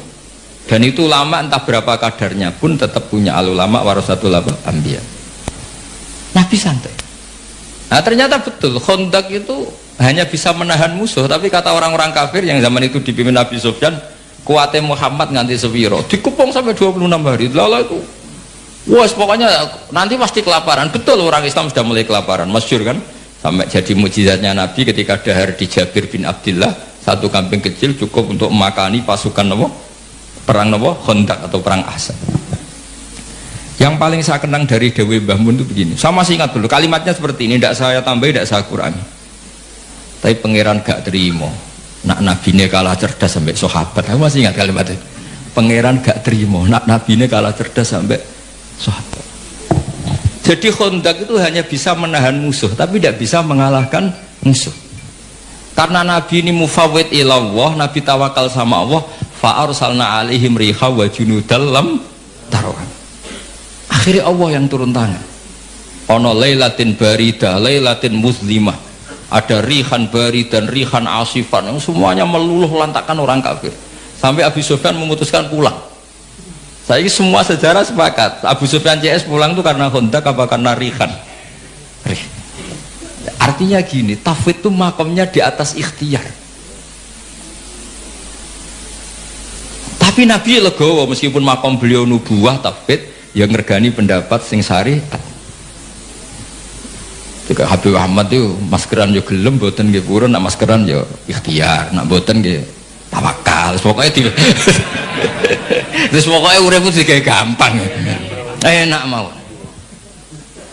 Dan itu ulama entah berapa kadarnya pun tetap punya al-ulama warasatul anbiya. Nabi santai. Nah ternyata betul Khandaq itu hanya bisa menahan musuh, tapi kata orang-orang kafir yang zaman itu dipimpin Nabi Sufyan, kuatnya Muhammad nganti sepiro dikepung sampai 26 hari. Lalu itu Wah, pokoknya nanti pasti kelaparan. Betul, orang Islam sudah mulai kelaparan. Masyhur kan? Sampai jadi mukjizatnya Nabi ketika dahar di Jabir bin Abdullah, satu kambing kecil cukup untuk makani pasukan perang Khandaq atau perang Ahzab. Yang paling saya kenang dari Dewi Mbah Mun itu begini. Saya masih ingat dulu kalimatnya seperti ini, tidak saya tambah, tidak saya kurangi. Tapi pangeran gak terima. Nak nabine kalah cerdas sampai sahabat. Aku masih ingat kalimat itu. Pangeran gak terima. Nak nabine kalah cerdas sampai sahabat. Jadi Khandaq itu hanya bisa menahan musuh, tapi tidak bisa mengalahkan musuh. Karena Nabi ini mufawwid ilallah, Nabi tawakal sama Allah, fa arsalna alaihim riha wa junudal lam tarawhan. Akhirnya Allah yang turun tangan. Ono lailatin barida, lailatin muslimah. Ada rihan bari dan rihan asifan yang semuanya meluluh lantakan orang kafir. Sampai Abu Sufyan memutuskan pulang. Saya ini semua sejarah sepakat Abu Sufyan CS pulang itu karena Khandaq apa karena rihan. Artinya gini, tafwid itu makomnya di atas ikhtiar. Tapi Nabi legowo meskipun makom beliau nubuwah tafwid yang ngergani pendapat sing syariat. Jika Habib Ahmad itu maskeran yo gelem mboten nggih purun, nak maskeran yo ikhtiar, nak mboten nggih tawakal. Pokoknya terus pokoknya urip itu digawe gampang. Enak mau.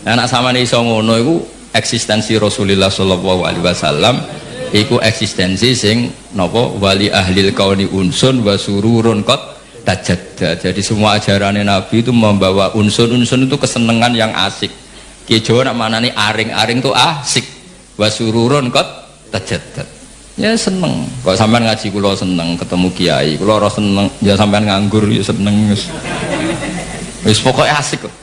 Anak samane iso ngono iku eksistensi Rasulullah sallallahu alaihi wasallam iku eksistensi sing napa wali ahlil kauni unsun wa sururun qad tajadda. Jadi semua ajaran Nabi itu membawa unsun-unsun itu kesenangan yang asik. Ki Jawa nak manani aring-aring itu asik. Wa sururun qad tajadda. Ya seneng. Kok sampean ngaji kula seneng, ketemu kiai kula ora seneng, ya sampean nganggur ya seneng. Wis pokoke asik kok.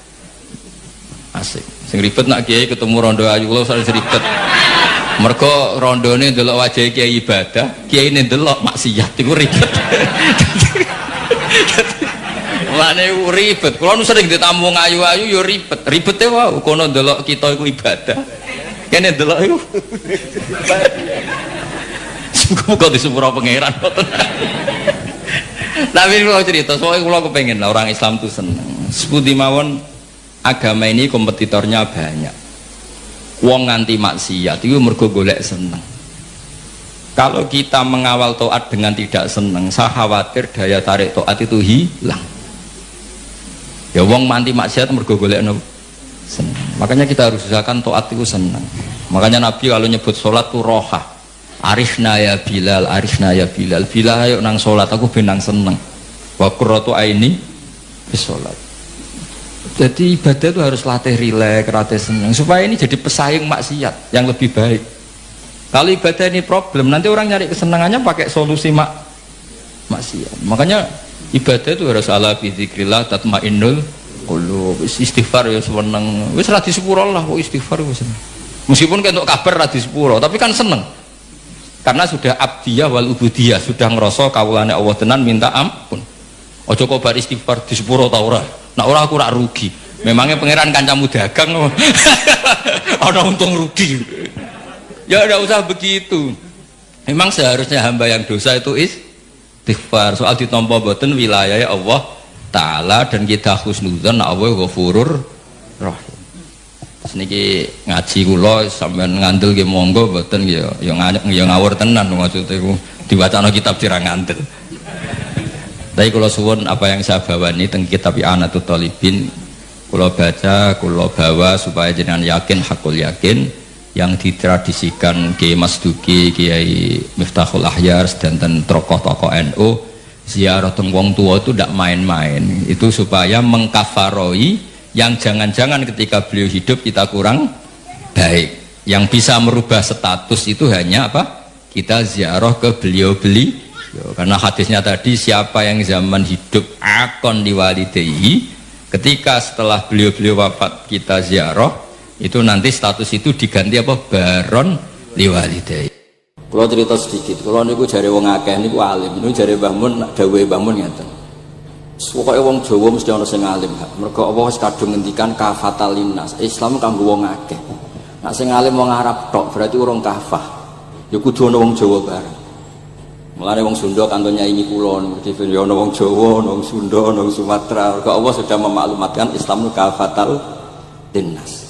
Asik. Sing ribet nak kiai ketemu rondo ayu kula sare ribet. Mergo rondone ndelok wajah kiai ibadah, kiai ne ndelok maksiat iku ribet. Lane ribet. Kula nu sering ditamu ayu-ayu ya ribet. Ribete wae kono ndelok kita iku ibadah. Kene ndelok iku. Kok disepuro pangeran. Tapi kalau cerita, soalnya kalau kepengen lah orang Islam itu seneng. Seputi mawon agama ini kompetitornya banyak. Wong nganti maksiat itu mergo golek seneng. Kalau kita mengawal taat dengan tidak seneng, saya khawatir daya tarik taat itu hilang. Ya wong nganti maksiat mergo golek seneng. Makanya kita harus usahakan taat itu seneng. Makanya Nabi kalau nyebut sholat itu rohah. Arifna ya Bilal, arifna ya Bilal. Bilal ayo nang sholat aku benang seneng. Wa qurratu aini bis sholat. Jadi ibadah itu harus latih rileks, latih seneng supaya ini jadi pesaing maksiat yang lebih baik. Kalau ibadah ini problem, nanti orang nyari kesenangannya pakai solusi maksiat. Makanya ibadah itu harus ala bi dzikrillah tatmainnul qulub. Istighfar ya seneng. Wis ra disepuro lah kok istighfar wis seneng. Meskipun kentuk kabar ra disepuro, tapi kan seneng. Karena sudah abdiyah wal ubudiyah, sudah ngerasa kawulane Allah tenan minta ampun. Ojo kok bar istighfar di sepuro ta ora. Nek ora aku rak rugi. Memangnya pangeran kancamu dagang. Ana untung rugi. Ya enggak usah begitu. Memang seharusnya hamba yang dosa itu istighfar. Soal ditampa boten wilayah Allah taala dan kita husnudzon Allah Ghafurur Rahim. Niki ngaji kula sampean ngandel nggih monggo mboten ya ngawur tenan maksudnya iku diwacana kitab sira ngandel. Tapi kula suwun apa yang saya bawa ini teng kitab I'anatul Thalibin kula baca, kula bawa supaya jenengan yakin hakul yakin yang ditradisikan Kiai Masduki, Kiai Miftahul Ahyar dan tokoh-tokoh NU ziarah teng wong tua itu tidak main-main. Itu supaya mengkafaroi yang jangan-jangan ketika beliau hidup kita kurang baik. Yang bisa merubah status itu hanya apa? Kita ziarah ke beliau. Karena hadisnya tadi siapa yang zaman hidup akon liwalidayhi, ketika setelah beliau wafat kita ziarah, itu nanti status itu diganti apa? Baron liwalidayhi. Kalau cerita sedikit, kalau niku jare wong akeh niku alim, niku jare Mbah Mun, dawuhe Mbah Mun ngeten. Pokoke wong Jawa mesti ana sing alim. Mergo Allah wis kadung ngendikan kafatal linnas. Islam kanggo wong akeh. Nek sing alim wong Arab tok berarti urung kafah. Ya kudu ana wong Jawa bareng. Mulane wong Sunda kantonnya ini kulon, ya ana wong Jawa, ana wong Sunda, ana wong Sumatera. Kok Allah sudah memaklumatkan Islam kafatal linnas.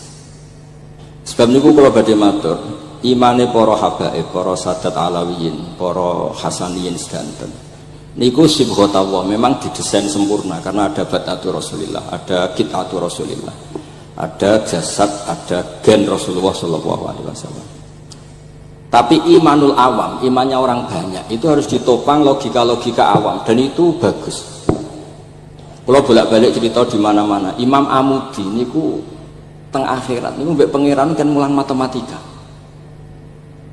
Sebab niku kula badhe matur, imane para habaib, para sadat alawiyin, para hasaniyin sedanten. Niku sibghatullah memang didesain sempurna karena ada batatu Rasulillah, ada qit'atu Rasulillah. Ada jasad, ada gen Rasulullah sallallahu alaihi wasallam. Tapi imanul awam, imannya orang banyak itu harus ditopang logika-logika awam dan itu bagus. Kalau bolak-balik cerita di mana-mana, Imam Amudi niku teng akhirat niku mbek pangeran kan mulang matematika.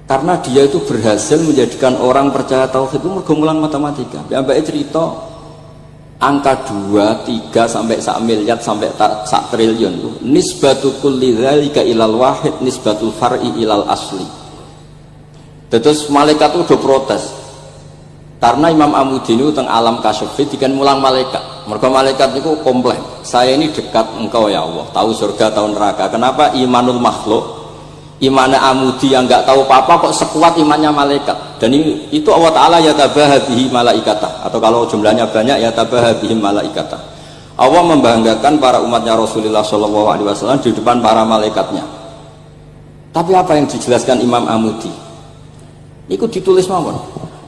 Karena dia itu berhasil menjadikan orang percaya tauhid itu mergo mulang matematika. Mbake cerita angka 2, 3 sampai 1 miliar sampai 1 triliun. Nisbatu kulli dzalika ilal wahid nisbatul far'i ilal asli. Terus malaikat itu udah protes karena Imam Amudi itu teng alam kasyfi dikan mulang malaikat. Mereka malaikat itu komplain, saya ini dekat engkau ya Allah, tahu surga tahu neraka, kenapa imanul makhluk, imannya Amudi yang nggak tahu apa-apa kok sekuat imannya malaikat. Dan itu Allah Ta'ala yatabaha bihi malaikatah, atau kalau jumlahnya banyak yatabaha bihi malaikatah. Allah membanggakan para umatnya Rasulullah SAW di depan para malaikatnya. Tapi apa yang dijelaskan Imam Amudi? Itu ditulis mawon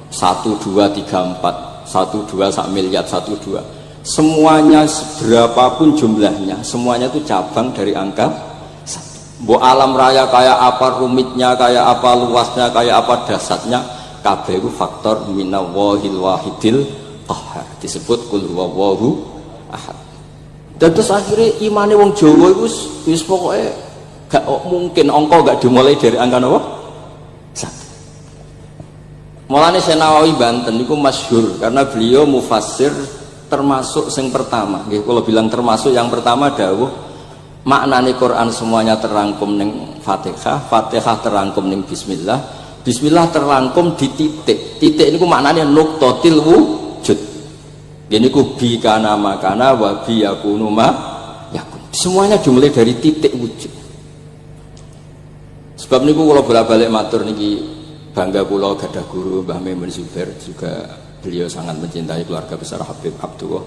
1, 2, 3, 4 1, 2, 1 miliar 1, 2 semuanya berapapun jumlahnya semuanya itu cabang dari angka 1. Mbok alam raya kayak apa rumitnya, kayak apa luasnya, kayak apa dasarnya, kabeh itu faktor minallahil wahidil qahhar, disebut qul huwallahu ahad. Dan terus akhirnya imane wong Jawa itu wis pokoke gak mungkin angka gak dimulai dari angka apa? 1. Mulane Senawawi Banten niku masyhur karena beliau mufassir termasuk yang pertama. Nggih kula bilang termasuk yang pertama dawuh maknane Quran semuanya terangkum ning Fatihah, Fatihah terangkum ning bismillah, bismillah terangkum di titik. Titik niku maknane nuqtatil wujud. Nggih niku bi kana makana wa bi yakunu ma yakun. Semuanya dimulai dari titik wujud. Sebab niku kula bolak-balik matur niki bangga kula gadah guru Mbah Maimun Zubair, juga beliau sangat mencintai keluarga besar Habib Abdullah.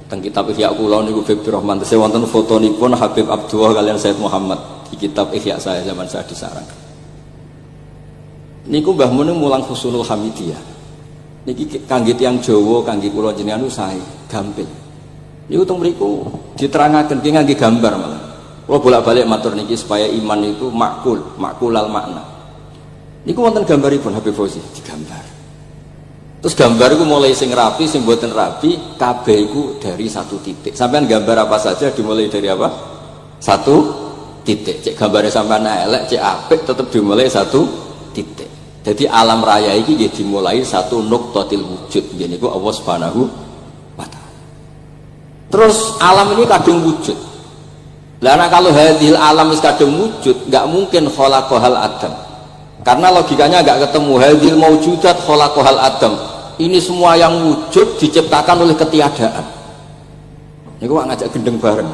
Teng kitab Ihya kula niku Habibur Rahman tesih wonten fotonipun Habib Abdullah kalian Said Muhammad di kitab Ihya saya zaman saya di sarang. Niku Mbah Mun mulang Husnul Hamidiyah. Niki kangge tiyang Jawa, kangge kula jenengan sae gampil. Niku teng mriku diterangaken ki ngangge gambar malah. Kula bolak-balik matur niki supaya iman itu makulal makna. Niku wonten gambaripun Habib Fauzi digambar. Terus gambar iku mulai sing rapi, sing mboten rapi, kabeh iku dari 1 titik. Sampean gambar apa saja dimulai dari apa? 1 titik. Cek gambare sampean elek, cek apik tetep dimulai 1 titik. Jadi alam raya iki nggih dimulai 1 nuqtatil wujud. Nggih niku Allah Subhanahu wa taala. Terus alam ini kadung wujud. Lah kalau hadil alam wis kadung wujud, enggak mungkin khalaqahal adam. Karena logikanya nggak ketemu hadil maujudat khalaqahal adam. Ini semua yang wujud diciptakan oleh ketiadaan. Ini gua ngajak gendeng bareng.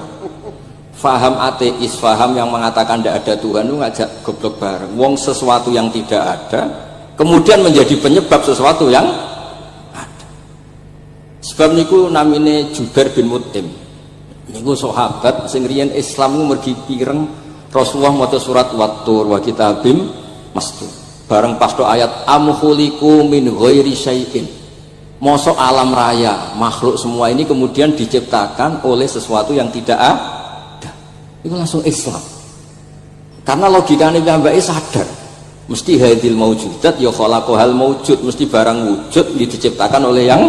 Faham ateis, faham yang mengatakan tidak ada Tuhan, itu ngajak goblok bareng. Wong sesuatu yang tidak ada kemudian menjadi penyebab sesuatu yang ada. Sebab niku namine Jubair bin Mut'im. Niku sahabat sing riyen Islam mergi pireng Rasulullah maca surat Wat-Tur wa kitabim mastur. Bareng pas do ayat am khuliqu min ghairi syai'in. Mosok alam raya, makhluk semua ini kemudian diciptakan oleh sesuatu yang tidak ada. Itu langsung Islam. Karena logikanya mbake sadar. Mesti hadil maujudat ya khalaqahal maujud, mesti barang wujud diciptakan oleh yang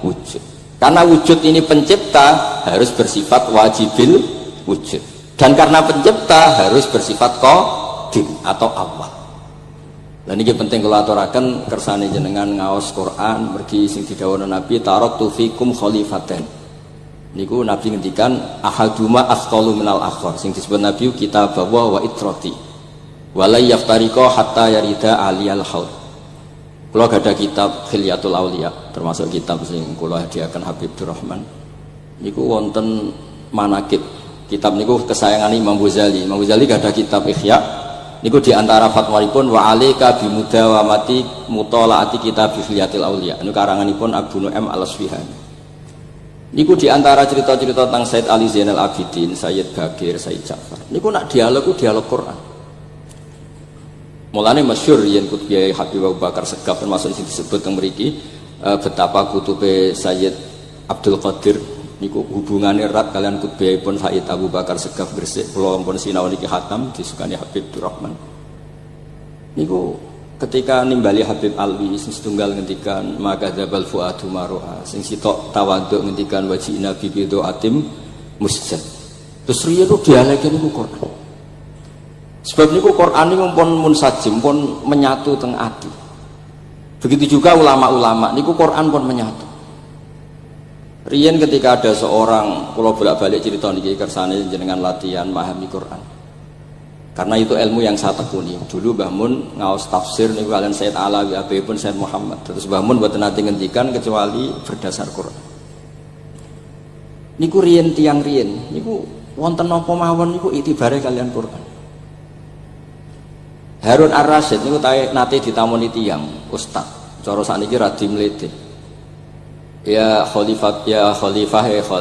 wujud. Karena wujud ini pencipta harus bersifat wajibil wujud. Dan karena pencipta harus bersifat qadim atau awal. Dan ini penting kalau aturakan kersane jenengan ngaos Quran mergi sing didhawuhna Nabi taraktu fikum khalifaten. Niku Nabi ngendikan ahaduma asqalu minal akhar. Sing disebut Nabi kitab wa itrati. Wala yaftariqa hatta yarida aliyal haud. Kula gadah kitab Khilyatul Auliya, termasuk kitab sing kula hadiahkan Habibur Rahman. Niku wonten manaqib. Kitab niku kesayangan Imam Ghazali. Imam Ghazali gadah kitab Ihya. Niku di antara fatwalipun wa alika bimudawamati mutolaati kitab Hilyatil Auliya. Niku karanganipun Abu Nu'aim Al-Asfihani. Niku di antara cerita-cerita tentang Said Ali Zainal Abidin, Sayyid Bagir, Sayyid Ja'far. Niku nak dialog Quran. Mulane masyhur yen kutbiyai Habib Abu Bakar Segaf termasuk sing disebut teng mriki betapa kutube Sayyid Abdul Qadir niku hubungannya erat kalian kutbiyahipun Sayyid Abu Bakar Segaf Gresik kula pun sinau niki khatam disukani Habib Durrahman. Niku ketika nimbali Habib Alwi sing setunggal ngendikan maka dzabal fuadu maroha sing sitok tawaduk ngendikan wajina bibido atim musjad. Terus riya itu dialeke niku Quran. Sebab niku Quran niku pun munsajim pun menyatu teng ati. Begitu juga ulama-ulama niku Quran pun menyatu. Riyen ketika ada seorang, kalau bolak-balik cerita niki kersane jenengan latihan memahami Quran. Karena itu ilmu yang saya tekuni. Dulu Mbah Mun ngaos tafsir niku kalian Sayyid Alawi pun Sayyid Muhammad. Terus Mbah Mun mboten nate ngendikan kecuali berdasar Quran. Niku riyen tiang riyen, niku wonten napa mawon niku itibare kalian Quran. Harun Ar-Rasyid niku nate ditamoni tiyang ustaz. Cara sakniki radi mlete. Ya Khalifah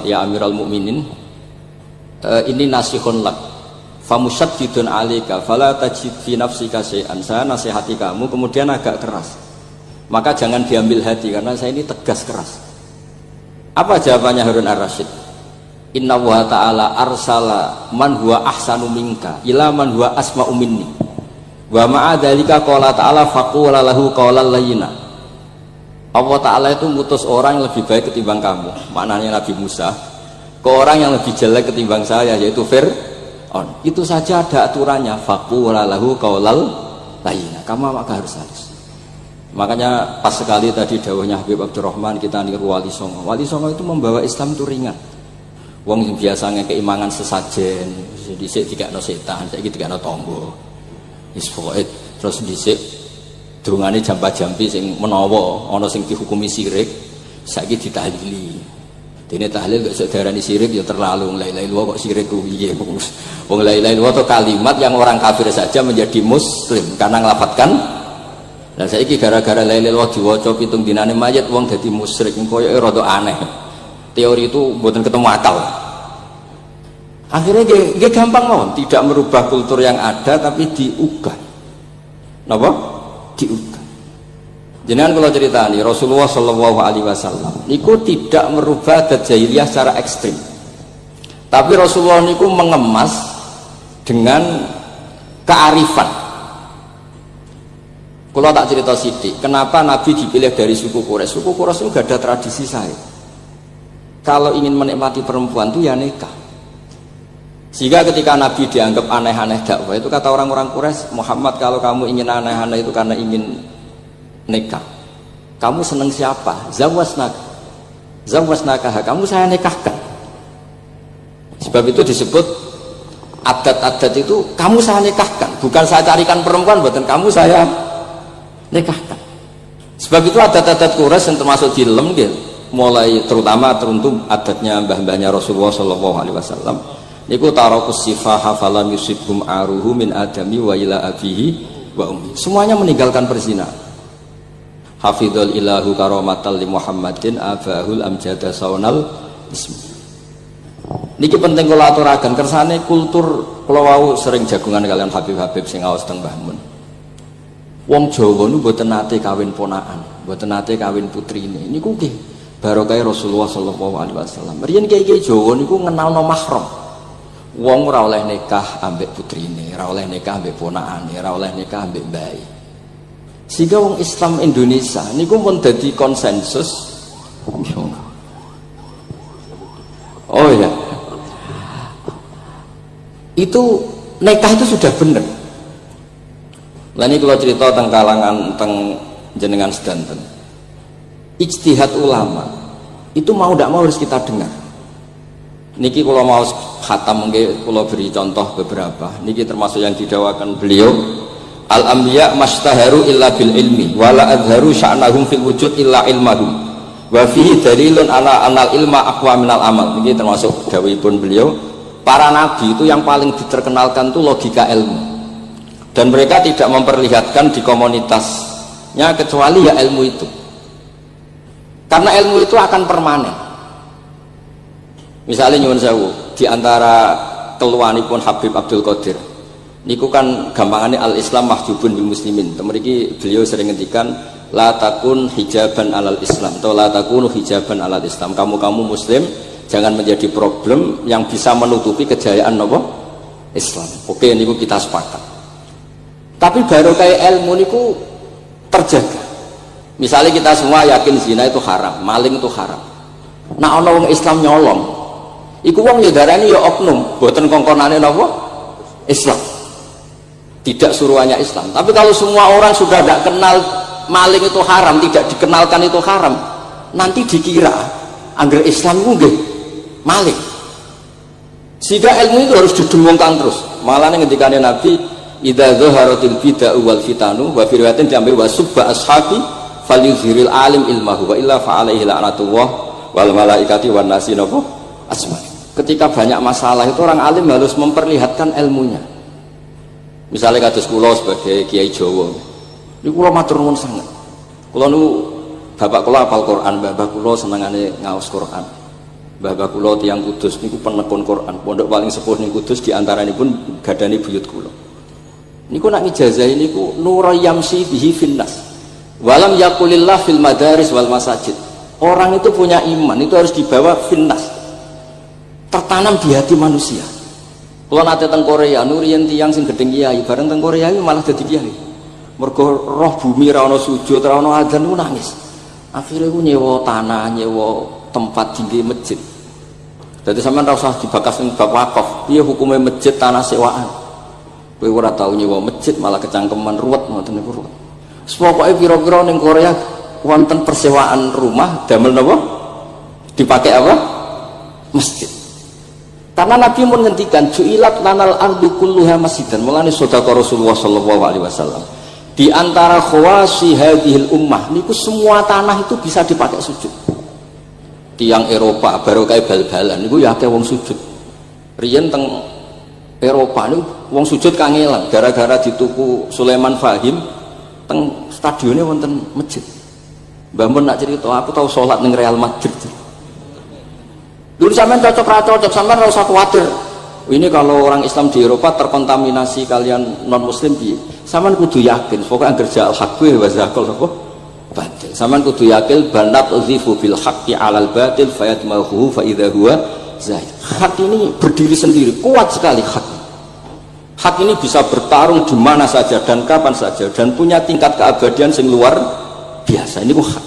ya Amirul Mukminin, ini nasihun lak famusyaddidun alika fala tajid fi nafsika syai'an. Saya nasihati kamu kemudian agak keras, maka jangan diambil hati karena saya ini tegas keras. Apa jawabannya Harun Ar-Rasyid? Inna wa ta'ala arsala man huwa ahsanu minka ila man huwa asma'u minni wa ma'a dzalika qala ta'ala faqula lahu qawlan layyina. Allah Ta'ala itu mutus orang yang lebih baik ketimbang kamu, maknanya Nabi Musa, ke orang yang lebih jelek ketimbang saya, yaitu Fir'aun. Itu saja ada aturannya, faqula lahu qaulal layyina, kamu maka harus halus. Makanya pas sekali tadi dawuhnya Habib Abdurrahman kita niru Wali Songo. Wali Songo itu membawa Islam itu ringan. Wong yang biasanya keimangan sesajen, dhisik dikakno setan, saiki dikakno tangga. Wis pokoke terus dhisik durungane jampa-jampi sing menawa ana sing dihukumi syirik saiki ditahlili. Dene tahlil kok iso diarani syirik ya terlalu la ilaha illallah kok syirik ku piye. Wong la ilaha illallah itu kalimat yang orang kafir saja menjadi muslim karena nglafatkan. Lah saiki gara-gara la ilaha illallah diwaca pitung dinane mayit wong dadi musyrik koyo rada aneh. Teori itu mboten ketemu akal. Akhirnya nggih gampang mawon, tidak merubah kultur yang ada tapi diugah. Napa? Diubah. Jenengan kalau ceritani Rasulullah Shallallahu Alaihi Wasallam niku tidak merubah adat jahiliyah secara ekstrim, tapi Rasulullah niku mengemas dengan kearifan. Kalau tak cerita sidik, kenapa Nabi dipilih dari suku Quraisy? Suku Quraisy itu gak ada tradisi saya. Kalau ingin menikmati perempuan itu ya nikah. Sehingga ketika Nabi dianggap aneh-aneh dakwah itu kata orang-orang Quraisy, Muhammad kalau kamu ingin aneh-aneh itu karena ingin nikah. Kamu seneng siapa? Zawasnaka, kamu saya nikahkan. Sebab itu disebut adat-adat itu kamu saya nikahkan, bukan saya carikan perempuan buatan kamu saya nikahkan. Sebab itu adat-adat Quraisy yang termasuk dilem gitu, mulai terutama teruntuk adatnya mbah-mbahnya Rasulullah Shallallahu Alaihi Wasallam. Niku tarakus sifaha falam yusibhum aruhu min adami wa ila abihi wa ummi. Semuanya meninggalkan perzinahan. Hafidhul ilahu karamatal li Muhammadin abahul amjada saunal ismi. Niki penting kula aturaken kersane kultur kula wau sering jagungan kalian Habib-habib sing aos teng Mbah Mun. Wong Jawa nu mboten nate kawin ponakan, mboten nate kawin putrine. Niku nggih barokah Rasulullah sallallahu alaihi wasallam. Riyen kiai-kiai Jawa niku ngenalno mahram. Wong ora oleh nikah ambek putrine, ora oleh nikah ambek ponakane, ora oleh nikah ambek mbae. Sehingga wong Islam Indonesia niku pun dadi konsensus. Oh ya. Itu nikah itu sudah benar. Lah ini kalau cerita tentang kalangan tentang jenengan sedanten. Ijtihad ulama itu mau tidak mau harus kita dengar. Niki kalau mau khatam mungkin kalau beri contoh beberapa. Niki termasuk yang didawakan beliau. Al-anbiya mastaharu illa bil ilmi wala adharu sya'nahum fil wujud illa ilmahum wa fihi dalilun ala anal ilma aqwa minal amal. Niki termasuk dawuhipun beliau. Para nabi itu yang paling diterkenalkan itu logika ilmu. Dan mereka tidak memperlihatkan di komunitasnya kecuali ya ilmu itu. Karena ilmu itu akan permanen. Misalnya nyuwun sewu, di antara keluhanipun Habib Abdul Qadir niku kan gampangannya al-Islam mahjubun bil muslimin. Mriki beliau sering ngendikan la takun hijaban alal Islam atau la takunu hijaban alal Islam. Kamu muslim jangan menjadi problem yang bisa menutupi kejayaan apa? Islam. Oke, niku kita sepakat. Tapi baru kayak ilmu niku terjaga. Misalnya kita semua yakin zina itu haram, maling itu haram. Nah ana wong Islam nyolong, iku wong ya darani ya oknum, boten kongkonane napa? Islam. Tidak suruhannya Islam. Tapi kalau semua orang sudah tidak kenal maling itu haram, tidak dikenalkan itu haram, nanti dikira angger Islam itu nggih maling. Sehingga ilmu itu harus didengungkan terus. Malah ngendikane Nabi, idza zaharatil bid'ah wal fitanu wa fi riwayatin diambil wa subba ashabi falyuzhiril alim ilmahu wa illa fa alaihi la'natullah wal malaikati wan nasi napa asma. Ketika banyak masalah itu orang alim harus memperlihatkan ilmunya. Misalnya kados kula sebagai kiai Jawa, niku kula matur nuwun sanget. Kula nu bapak kula hafal Quran, bapak kula senengane ngaos Quran. Bapak kula tiyang Kudus niku penekun Quran. Pondok paling sepuh ning Kudus diantaranipun gadani buyut kula. Niku nak ngijazahi niku nura yamsi bihi finnas. Walam yaqulillah fil madaris wal masajid. Orang itu punya iman itu harus dibawa finnas. Tertanam di hati manusia. Kalau nate teng Korea, nurian tiang sing gedeng kiai, bareng teng Korea itu malah jadi kiai. Mergo roh bumi ra ono sujud, ra ono adzan ku nangis. Akhirnya ku nyewa tanah, nyewa tempat tinggi masjid. Jadi sampean ra usah dibakas ning bab wakaf. Piye hukume masjid tanah sewaan? Kowe ora tau nyewa masjid malah kecangkeman ruwet ngoten niku ruwet. Pokoke pira-pira ning Korea wonten persewaan rumah damel napa? Dipakai apa? Masjid. Karena Nabi menghentikan ju'ilat lanal ardu kulluha masjidan. Mulane sedekah Rasulullah sallallahu alaihi wasallam. Di antara khawasi hadhil ummah niku semua tanah itu bisa dipakai sujud. Tiang Eropa baru kayak bal-balan niku ya akeh wong sujud. Riyen teng Eropa niku wong sujud kangelan gara-gara dituku Sulaiman Fahim teng stadionnya wonten masjid. Mbah mun nak cerita aku tahu salat ning Real Madrid. Dulu sampean cocok, sampean ora usah khawatir. Ini kalau orang Islam di Eropa terkontaminasi kalian non muslim piye? Sampean kudu yakin, pokoknya anggere al haqqi wa zaqal apa? Batil. Sampean kudu yakin banat uzifu bil haqqi 'alal batil fayatmahu fa idza huwa zaid. Hak ini berdiri sendiri, kuat sekali hak. Hak ini bisa bertarung di mana saja dan kapan saja dan punya tingkat keabadian sing luar biasa. Ini hak.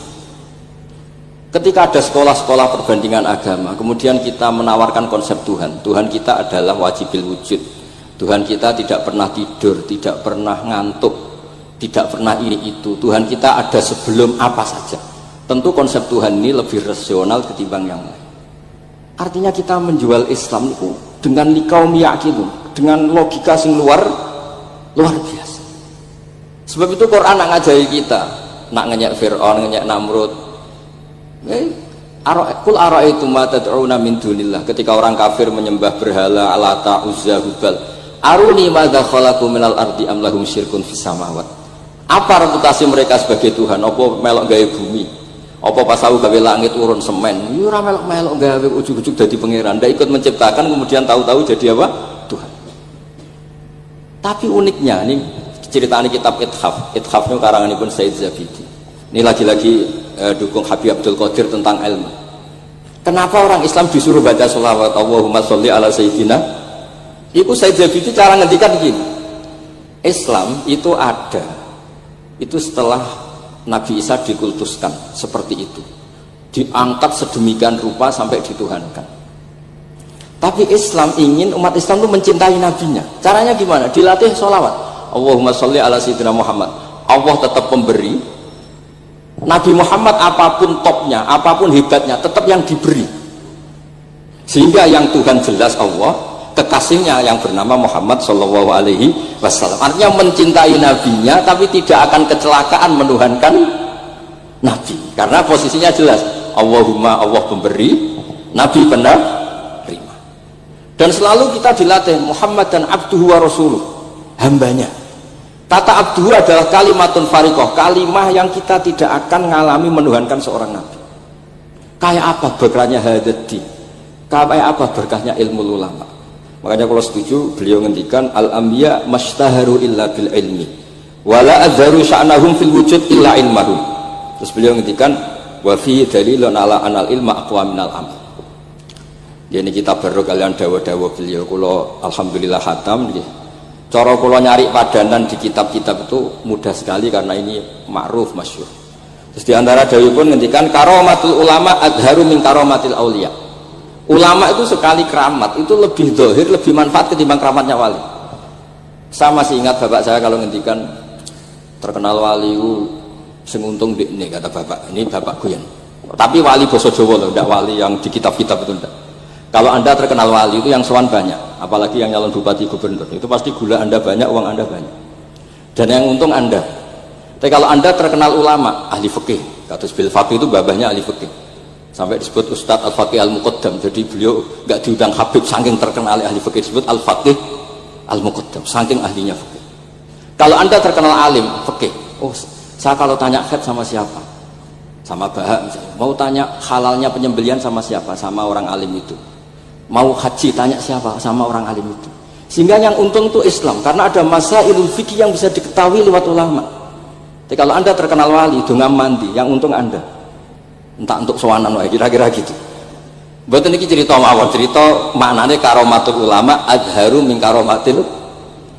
Ketika ada sekolah-sekolah perbandingan agama, kemudian kita menawarkan konsep Tuhan. Tuhan kita adalah wajibil wujud. Tuhan kita tidak pernah tidur, tidak pernah ngantuk, tidak pernah ini itu. Tuhan kita ada sebelum apa saja. Tentu konsep Tuhan ini lebih rasional ketimbang yang lain. Artinya kita menjual Islam itu dengan likaum yakin, dengan logika sing luar biasa. Sebab itu Quran nak ngajari kita, nak ngenyek Fir'aun, ngenyek Namrud. Kul ara'aitum ma tad'una min dunillah. Ketika orang kafir menyembah berhala Lata, Uzza, Hubal, aruni madza khalaqu minal ardi am lahum syirkun fis samawat. Apa reputasi mereka sebagai Tuhan? Apa melok gawe bumi? Apa pas tahu gawe langit urun semen? Yo ora melok-melok gawe ujug-ujug dadi pangeran. Ndak ikut menciptakan kemudian tahu-tahu jadi apa? Tuhan. Tapi uniknya nih ceritanya kitab Ithaf itu karanganipun Said Zabidi. Ini lagi-lagi dukung Habib Abdul Qadir tentang ilmu. Kenapa orang Islam disuruh baca sholawat Allahumma sholli ala sayyidina? Itu Said Zabidi cara ngendikan begini. Islam itu ada, itu setelah Nabi Isa dikultuskan seperti itu, diangkat sedemikian rupa sampai dituhankan. Tapi Islam ingin umat Islam itu mencintai nabinya. Caranya gimana? Dilatih sholawat Allahumma sholli ala sayyidina Muhammad. Allah tetap pemberi. Nabi Muhammad apapun topnya, apapun hebatnya, tetap yang diberi. Sehingga yang Tuhan jelas Allah, kekasihnya yang bernama Muhammad Shallallahu Alaihi Wasallam. Artinya mencintai nabinya, tapi tidak akan kecelakaan menuhankan nabi. Karena posisinya jelas, Allahumma Allah pemberi, Nabi penerima. Dan selalu kita dilatih Muhammad dan abduhu wa rasuluh, hambanya. Tata abduhu adalah kalimatun fariqah, kalimah yang kita tidak akan mengalami menuhankan seorang nabi. Kayak apa berkahnya hadati, kayak apa berkahnya ilmu ulama. Makanya kalau setuju beliau ngendikan al-anbiya mashtaharu illa bil ilmi wala adzaru sya'nahum fil wujud illa ilmahum. Terus beliau ngendikan wa fi dalilun ala anal ilma aqwa minal amal. Ini kita baru kalian dawa-dawa beliau kula alhamdulillah khatam nggih. Cara kula nyari padanan di kitab-kitab itu mudah sekali karena ini ma'ruf masyhur. Terus di antara dawuhipun ngendikan karamatul ulama adharu min karamatil auliya. Ulama itu sekali keramat itu lebih zahir, lebih manfaat ketimbang keramatnya wali. Saya masih ingat bapak saya kalau ngendikan terkenal wali itu sing untung ini kata bapak. Ini bapak Guyan. Tapi wali basa Jawa loh, tidak wali yang di kitab-kitab itu tidak. Kalau anda terkenal wali itu yang sowan banyak, apalagi yang nyalon bupati gubernur, itu pasti gula anda banyak, uang anda banyak, dan yang untung anda. Tapi kalau anda terkenal ulama, ahli fikih, kados bil faqih itu babahnya ahli fikih, sampai disebut Ustadz al-Faqih al-Muqaddam. Jadi beliau nggak diundang Habib saking terkenal ahli fikih, disebut al-Faqih al-Muqaddam, saking ahlinya fikih. Kalau anda terkenal alim fikih, oh saya kalau tanya khat sama siapa? Sama Bahak misalnya. Mau tanya halalnya penyembelian sama siapa? Sama orang alim itu. Mau haji tanya siapa? Sama orang alim itu. Sehingga yang untung itu Islam, karena ada masailul fikih yang bisa diketahui lewat ulama. Jadi kalau anda terkenal wali dengan mandi, yang untung anda entah untuk sowanan wae kira-kira gitu. Mboten iki cerita mawon, cerita maknane karomatul ulama adharu min karomatil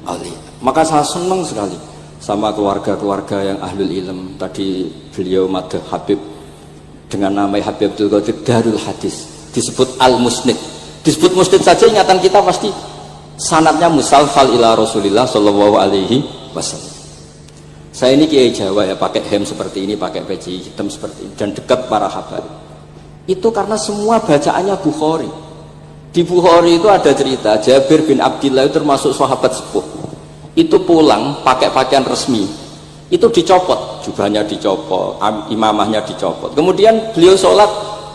auliya. Maka saya senang sekali sama keluarga-keluarga yang ahlul ilm. Tadi beliau madah Habib dengan nama Habib Abdul Qadir Darul Hadis, disebut al-musnid. Disebut musnid saja ingatan kita pasti sanadnya musalsal ila Rasulillah sallallahu alaihi wasallam. Saya ini kiai Jawa ya, pakai hem seperti ini, pakai peci hitam seperti ini, dan dekat para habaib. Itu karena semua bacaannya Bukhari. Di Bukhari itu ada cerita Jabir bin Abdillah itu termasuk sahabat sepuh. Itu pulang pakai pakaian resmi, itu dicopot, jubahnya dicopot, imamahnya dicopot. Kemudian beliau sholat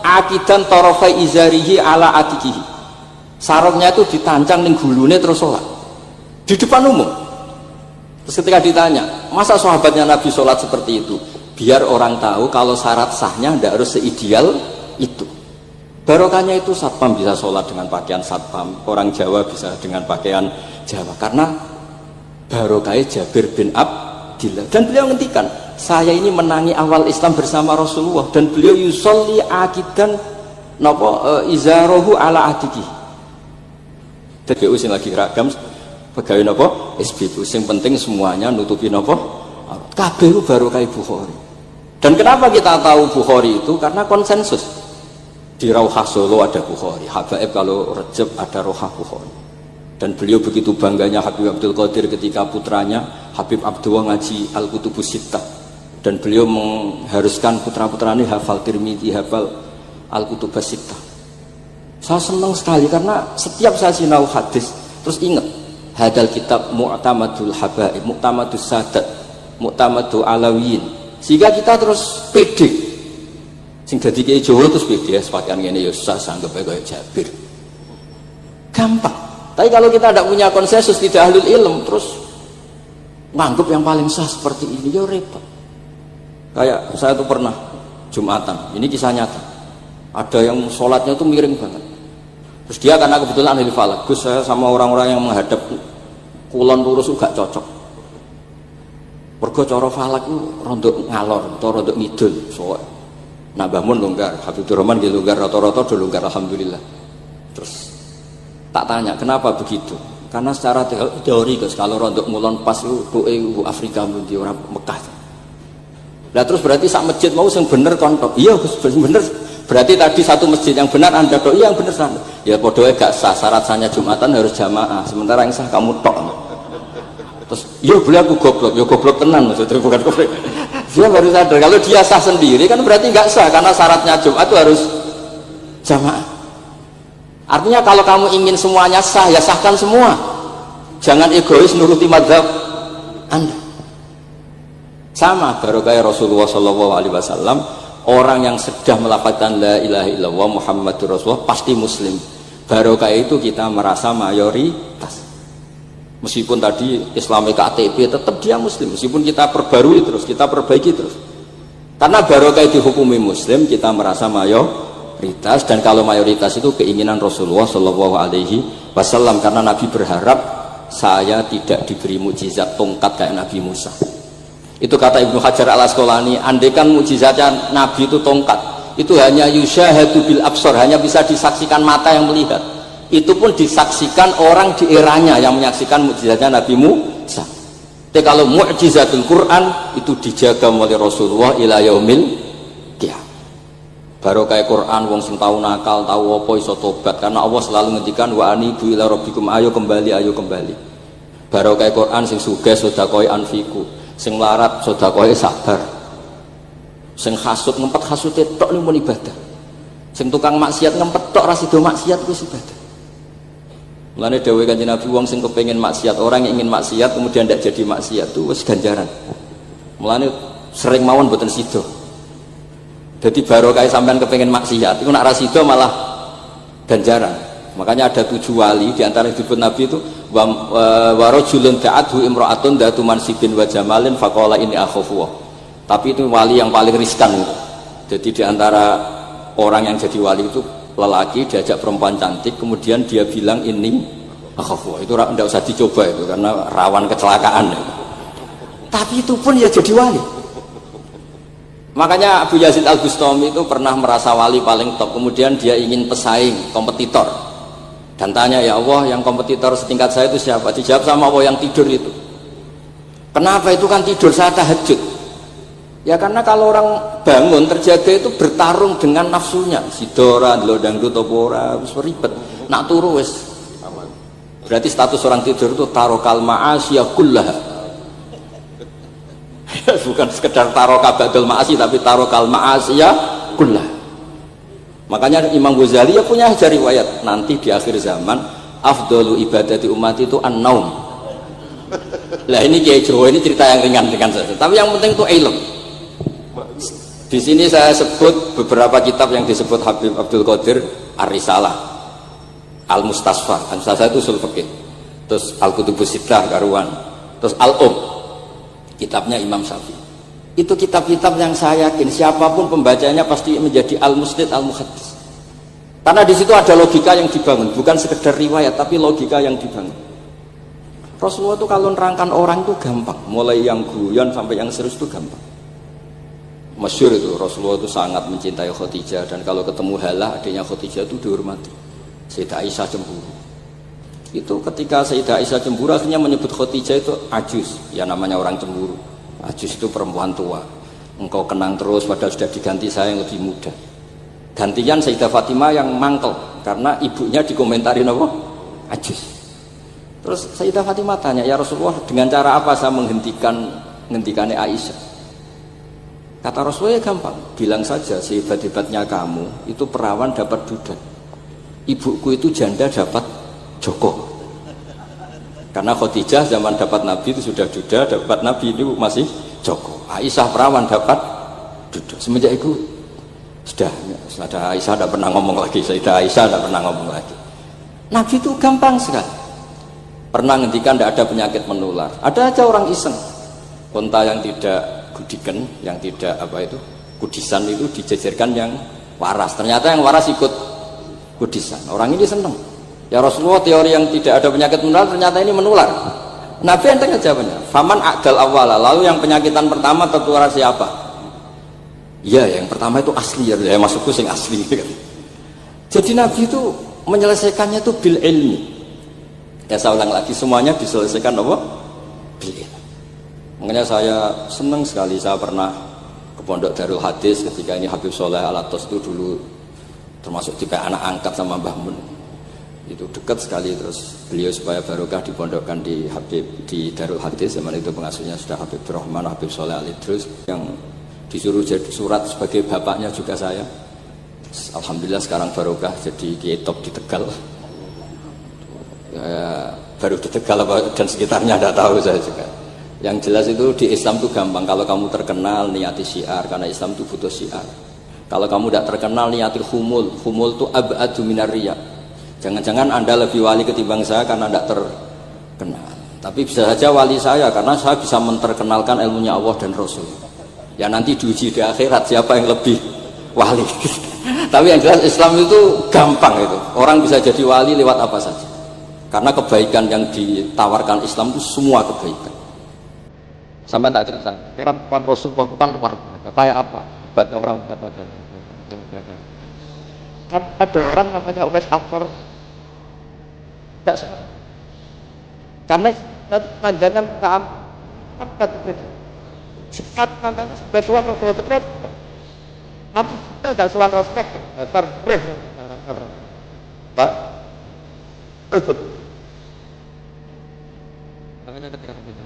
akidan tarafai izarihi ala atikihi. Sarungnya itu ditancang ning gulune terus sholat di depan umum. Terus ketika ditanya, masa sahabatnya Nabi sholat seperti itu? Biar orang tahu kalau syarat sahnya tidak harus seideal itu. Barokahnya itu satpam bisa sholat dengan pakaian satpam, orang Jawa bisa dengan pakaian Jawa, karena barokahnya Jabir bin Abdillah. Dan beliau ngendikan, saya ini menangi awal Islam bersama Rasulullah, dan beliau yusolli akidan izarohu ala atiki. TBU sing lagi ragam pegawai napa SBU sing penting semuanya nutupi napa kabeh barokah Bukhari. Dan kenapa kita tahu Bukhari itu? Karena konsensus di Rauhah Solo ada Bukhari, Habaib kalau Rejab ada Rauhah Bukhari. Dan beliau begitu bangganya Habib Abdul Qadir ketika putranya Habib Abdullah ngaji Al-Kutubus Sittah, dan beliau mengharuskan putra-putranya hafal Tirmidzi, hafal Al-Kutubus Sittah. Saya senang sekali karena setiap saya sinau hadis terus ingat hadal kitab mu'tamadul habaib, mu'tamadus sadat, mu'tamadul alawiyin, sehingga kita terus pede. Sing dadi kiai Jawa terus pede pakaian ngene ya susah sanggep kaya Jabir. Gampang. Tapi kalau kita tidak punya konsensus, tidak ahlul ilm, terus nganggep yang paling sah seperti ini, ya repot. Kayak saya tuh pernah Jumatan, ini kisah nyata. Ada yang sholatnya tuh miring banget. Terus dia karena kebetulan ahli falak, Gus saya sama orang-orang yang menghadap kulon lurus gak cocok. Mergo cara falak itu rondok ngalor atau rondok ngidul. Soalnya nambah mun longgar, Habibur Rahman gitu longgar, rata-rata udah longgar alhamdulillah. Terus tak tanya kenapa begitu? Karena secara teori Gus kalau rondok ngulon pas itu doe Afrika di orang Mekah. Lah terus berarti sak masjid mau sing bener kontok. Iya Gus bener. Berarti tadi satu masjid yang benar anda tok, iya yang benar sana. Ya podoe gak sah, syarat sahnya Jumatan harus jamaah. Sementara yang sah kamu tok. Terus, iya boleh aku goblok, ya goblok tenan maksudnya bukan goblok. Dia baru sadar kalau dia sah sendiri kan berarti nggak sah karena syaratnya Jumat itu harus jamaah. Artinya kalau kamu ingin semuanya sah ya sahkan semua. Jangan egois nuruti madzhab Anda. Sama barokah Rasulullah SAW. Orang yang sedang melafazkan la ilaha illallah Muhammadur Rasulullah pasti muslim. Barokah itu kita merasa mayoritas. Meskipun tadi Islami KTP tetap dia muslim, meskipun kita perbarui terus, kita perbaiki terus. Karena barokah dihukumi muslim, kita merasa mayoritas, dan kalau mayoritas itu keinginan Rasulullah Shallallahu Alaihi Wasallam, karena Nabi berharap saya tidak diberi mukjizat tongkat kayak Nabi Musa. Itu kata Ibnu Hajar Al Asqalani, andaikan mukjizatnya Nabi itu tongkat, itu hanya yusyahadu bil absar, hanya bisa disaksikan mata yang melihat. Itu pun disaksikan orang di eranya yang menyaksikan mukjizatnya Nabi Musa. Tapi kalau mukjizatul Quran itu dijaga oleh Rasulullah ila yaumil qiyamah. Barokah Quran wong sing tau nakal, tau apa iso tobat, karena Allah selalu ngendikan wa anibu ila rabbikum, ayo kembali, ayo kembali. Barokah Quran sing sugih sedekah anfiku, sing melarat sedekah sabar. Sing hasud ngempet hasude tok ning mun ibadah. Sing tukang maksiat ngempet tok ra sida maksiat kuwi ibadah. Mulane dawuh Kanjeng Nabi, wong sing kepengin maksiat, orang yang ingin maksiat kemudian tidak jadi maksiat itu wis ganjaran. Mulane sering mawon boten sida. Jadi barokah sampean kepengin maksiat, itu nak ra sida malah ganjaran. Makanya ada 7 wali di antara disebut Nabi itu wa rajulun da'athu imra'atun datu mansibin wa jamalin faqala inni akhafu. Tapi itu wali yang paling riskan itu. Jadi di antara orang yang jadi wali itu lelaki diajak perempuan cantik, kemudian dia bilang ini akhafu, itu tidak usah dicoba itu karena rawan kecelakaan ya. Tapi itu pun ya jadi wali. Makanya Abu Yazid Al-Bustami itu pernah merasa wali paling top, kemudian dia ingin pesaing kompetitor dan tanya, ya Allah, yang kompetitor setingkat saya itu siapa? Dijawab sama Allah, yang tidur itu. Kenapa? Itu kan tidur saat tahajud. Ya karena kalau orang bangun terjaga itu bertarung dengan nafsunya. Sidora, dangdut, topora, ribet. Nak turu wis aman. Berarti status orang tidur itu tarokal ma'asiyah kullaha. Bukan sekedar tarokal ba'dal ma'asi, tapi tarokal ma'asiyah kullaha. Makanya Imam Ghazali ya punya aja riwayat, nanti di akhir zaman afdalu ibadati umat itu an-naum. Lah ini Kiai Jawa ini cerita yang ringan saja. Tapi yang penting itu ilmu. Di sini saya sebut beberapa kitab yang disebut Habib Abdul Qadir Ar-Risalah, Al-Mustasfa. Al-Mustasfa itu usul fikih. Terus Al-Kutubus Sittah karuan. Terus kitabnya Imam Syafi'i. Itu kitab-kitab yang saya yakin siapapun pembacanya pasti menjadi al-musnid al-muhaddis. Karena di situ ada logika yang dibangun, bukan sekedar riwayat tapi logika yang dibangun. Rasulullah itu kalau nerangkan orang itu gampang, mulai yang guyon sampai yang serius itu gampang. Masyhur itu Rasulullah itu sangat mencintai Khadijah, dan kalau ketemu Halah adiknya Khadijah itu dihormati. Sayyidah Aisyah cemburu. Itu ketika Sayyidah Aisyah cemburu akhirnya menyebut Khadijah itu ajus. Ya namanya orang cemburu. Ajus itu perempuan tua. Engkau kenang terus padahal sudah diganti saya yang lebih muda. Gantian Sayyidah Fatimah yang mangkel karena ibunya dikomentari apa? Ajus. Terus Sayyidah Fatimah tanya, ya Rasulullah, dengan cara apa saya menghentikannya Aisyah? Kata Rasulullah, gampang, bilang saja sehebat-hebatnya kamu itu perawan dapat duda, ibuku itu janda dapat joko. Karena Khadijah zaman dapat Nabi itu sudah duda, dapat Nabi itu masih joko. Aisyah perawan dapat duda. Semenjak itu sudah Aisyah tidak pernah ngomong lagi, Sayyidah Aisyah tidak pernah ngomong lagi. Nabi itu gampang sekali. Pernah ngendikan tidak ada penyakit menular. Ada aja orang iseng, konta yang tidak gudikan, yang tidak kudisan itu dijejerkan yang waras. Ternyata yang waras ikut kudisan. Orang ini senang. Ya Rasulullah, teori yang tidak ada penyakit menular ternyata ini menular. Nabi enteng jawabnya. Faman akdal awala, lalu yang penyakitan pertama tertular siapa? Ya, yang pertama itu asli ya, maksudku sing asli. Jadi Nabi itu menyelesaikannya itu bil ilmi. Ya saya ulang lagi, semuanya diselesaikan apa? Bil ilmi. Makanya saya senang sekali, saya pernah ke Pondok Darul Hadis ketika ini Habib Soleh Al-Atos itu dulu termasuk juga anak angkat sama Mbah Mun. Itu dekat sekali, terus beliau supaya barokah dipondokkan di Darul Hadis, zaman itu pengasuhnya sudah Habib Rahman, Habib Soleh Al-Idrus, yang disuruh jadi surat sebagai bapaknya juga saya. Alhamdulillah sekarang barokah jadi kiai top di Tegal. Ya, baru di Tegal dan sekitarnya tidak tahu saya juga. Yang jelas itu di Islam itu gampang. Kalau kamu terkenal niati syiar, karena Islam itu butuh syiar. Kalau kamu tidak terkenal niati humul itu ab'adu minar riya. Jangan-jangan Anda lebih wali ketimbang saya karena tidak terkenal. Tapi bisa saja wali saya karena saya bisa memperkenalkan ilmunya Allah dan Rasul. Ya nanti diuji di akhirat siapa yang lebih wali. Tapi yang jelas Islam itu gampang itu. Orang bisa jadi wali lewat apa saja. Karena kebaikan yang ditawarkan Islam itu semua kebaikan. Sampai tak cerita. Kan Rasul kan luar biasa. Kayak apa? Buat orang kata kan ada orang namanya Uwais Akbar. Tidak karena panjangan kan kata itu. Sifat namanya sebagai orang betul. Apa kita tidak suara respect terbreh. Pak. Betul. Namanya ketika itu.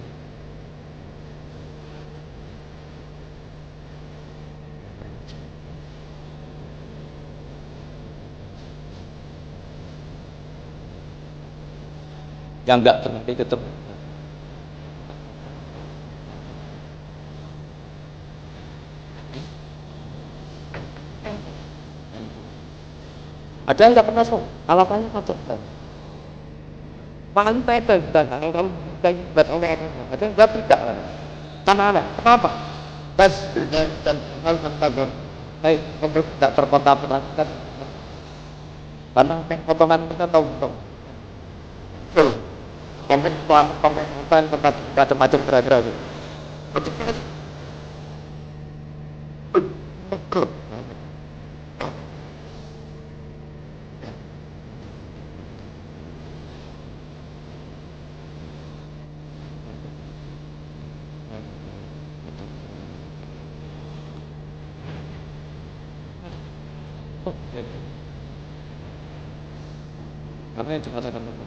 Yang enggak pernah ketemu. Ada yang nggak pernah so, alasannya satu. Paling itu kalau kamu buat oleh ada yang tidak. Karena apa? Kenapa? Tes dan hal tentang tidak terkontaminasi. Karena potongan kita tahu. Komen tentang macam-macam kira-kira. Karena yang dikatakan itu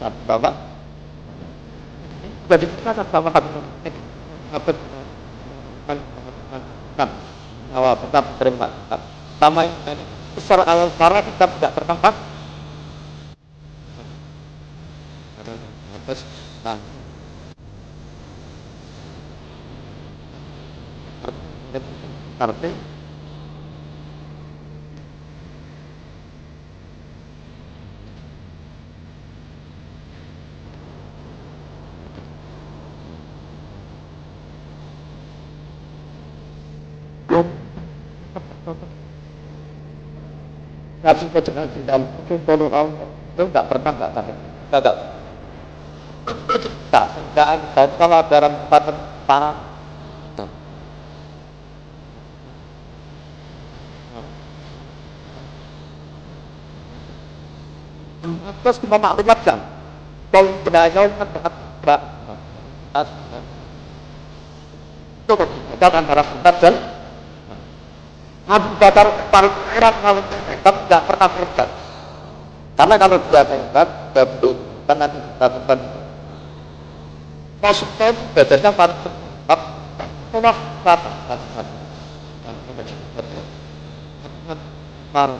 saat bapak berarti saat bapak apa kan awal tetap terima sama yang tadi secara alam tetap tidak tertangkap terus nah arti Nabi berjalan di dalam itu kalau kamu itu nggak pernah nggak kalau dalam tanah terus kita maklumatkan kalau benarnya kan itu antara benar dan Abu Bakar paling orang kalau tetap tidak pernah berdebat. Karena kalau dia berdebat, baru karena tetap maksudnya badannya paling tetap rumah rata. Marah.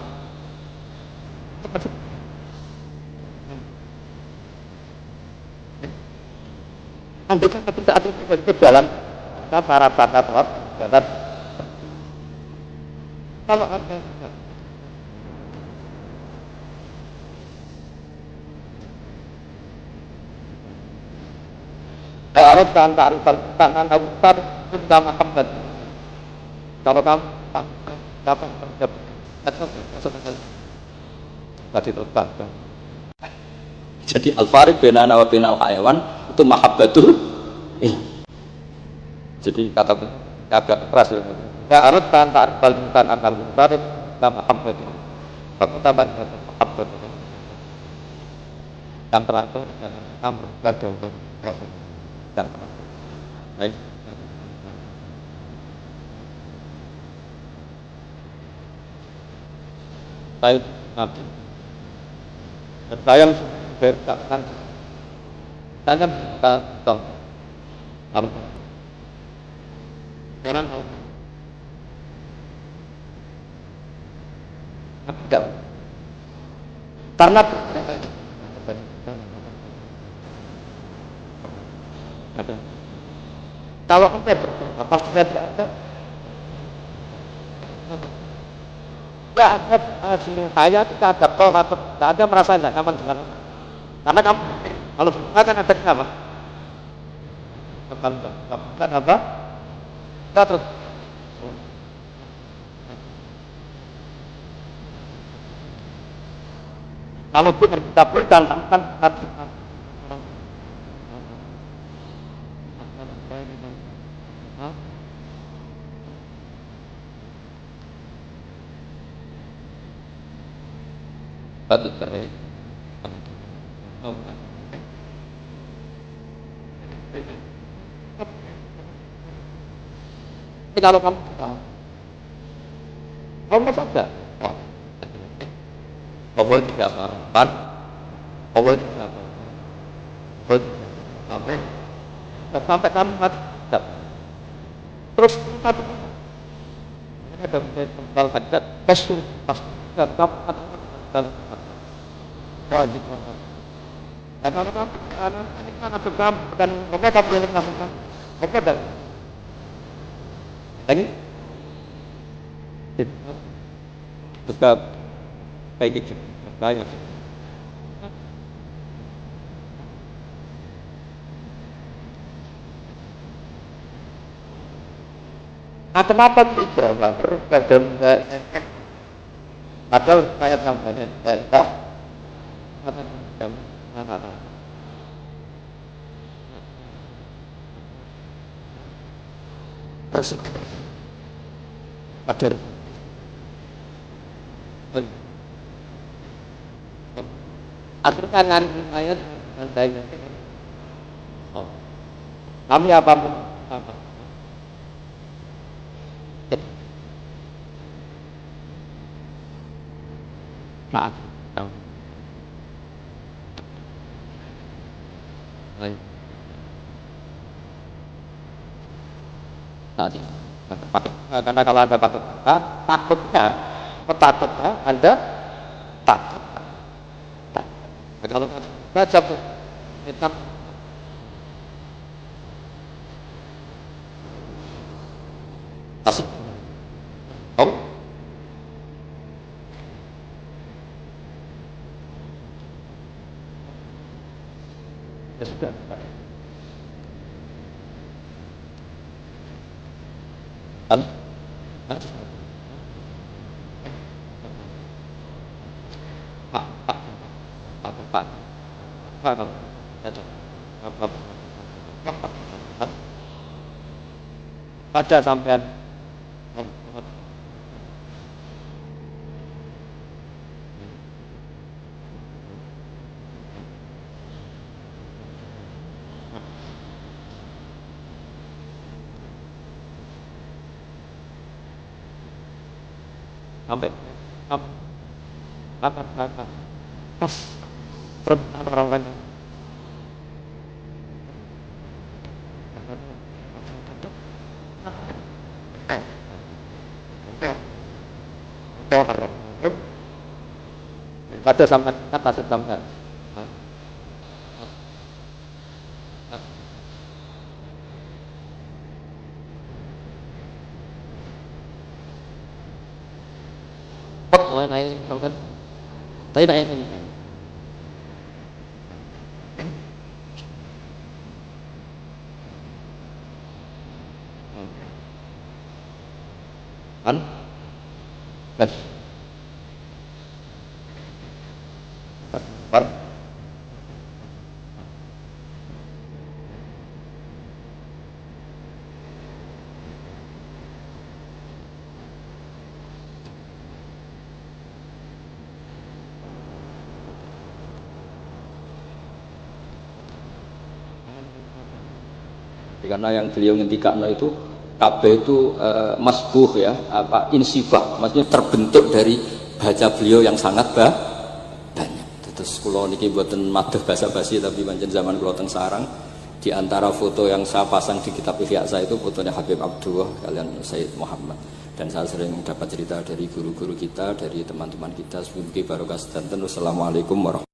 Andai kan saat itu jalan, kita para bakat jalan. Kalau ada Arab dan tarifan tangan Abu kita Muhammad. Kalau kamu dapat tadi terbang. Jadi al-farid bainana wa bainal hayawan itu mahabbatul. Jadi kata agak keras. Ya arut tan tarifan akal farid sama Muhammad. Aku tambah Muhammad. Yang teratur amr kado. Dan baik. Saya nanti saya berkatakan saya berkata apa sekarang Tidak. Karena kalau apa ada nggak ada saya tidak ada kok tidak ada merasa tidak nyaman dengan karena kamu kalau kan ada apa kan apa kita terus kalau pun kita berikan kan patut terjadi. Tapi kalau kamu saja, Allah tidak apa-apa, Allah tidak apa-apa, sampai kamu mati, terus satu, ada tentang hadat, pasti kamu wajib. Karena ini kan ada kamu dan mereka boleh melakukan, mereka dah. Lagi, tetap baik itu, banyak. Kenapa itu? Padahal saya sampai tak. Terus padahal aturkan ayat saya. Oh. Kami apa? Maaf. Tadi, karena kalau ada takutnya Anda takut. Kalau baca kita asik. Oh. Ya sudah. Pada sampean sampai apa orang lain pada sampai kata sampai này không thích tới đây thì anh bắt karena yang beliau ngendikan itu kabeh itu masbuh ya, apa insifah, maksudnya terbentuk dari baca beliau yang sangat banyak. Terus kula niki mboten madah basa-basi tapi pancen zaman kula teng sarang Di antara foto yang saya pasang di kitab Ihya saya itu fotonya Habib Abdullah kalian Sayyid Muhammad. Dan saya sering dapat cerita dari guru-guru kita, dari teman-teman kita. Semoga barokah sedanten. Wassalamualaikum warahmatullahi wabarakatuh.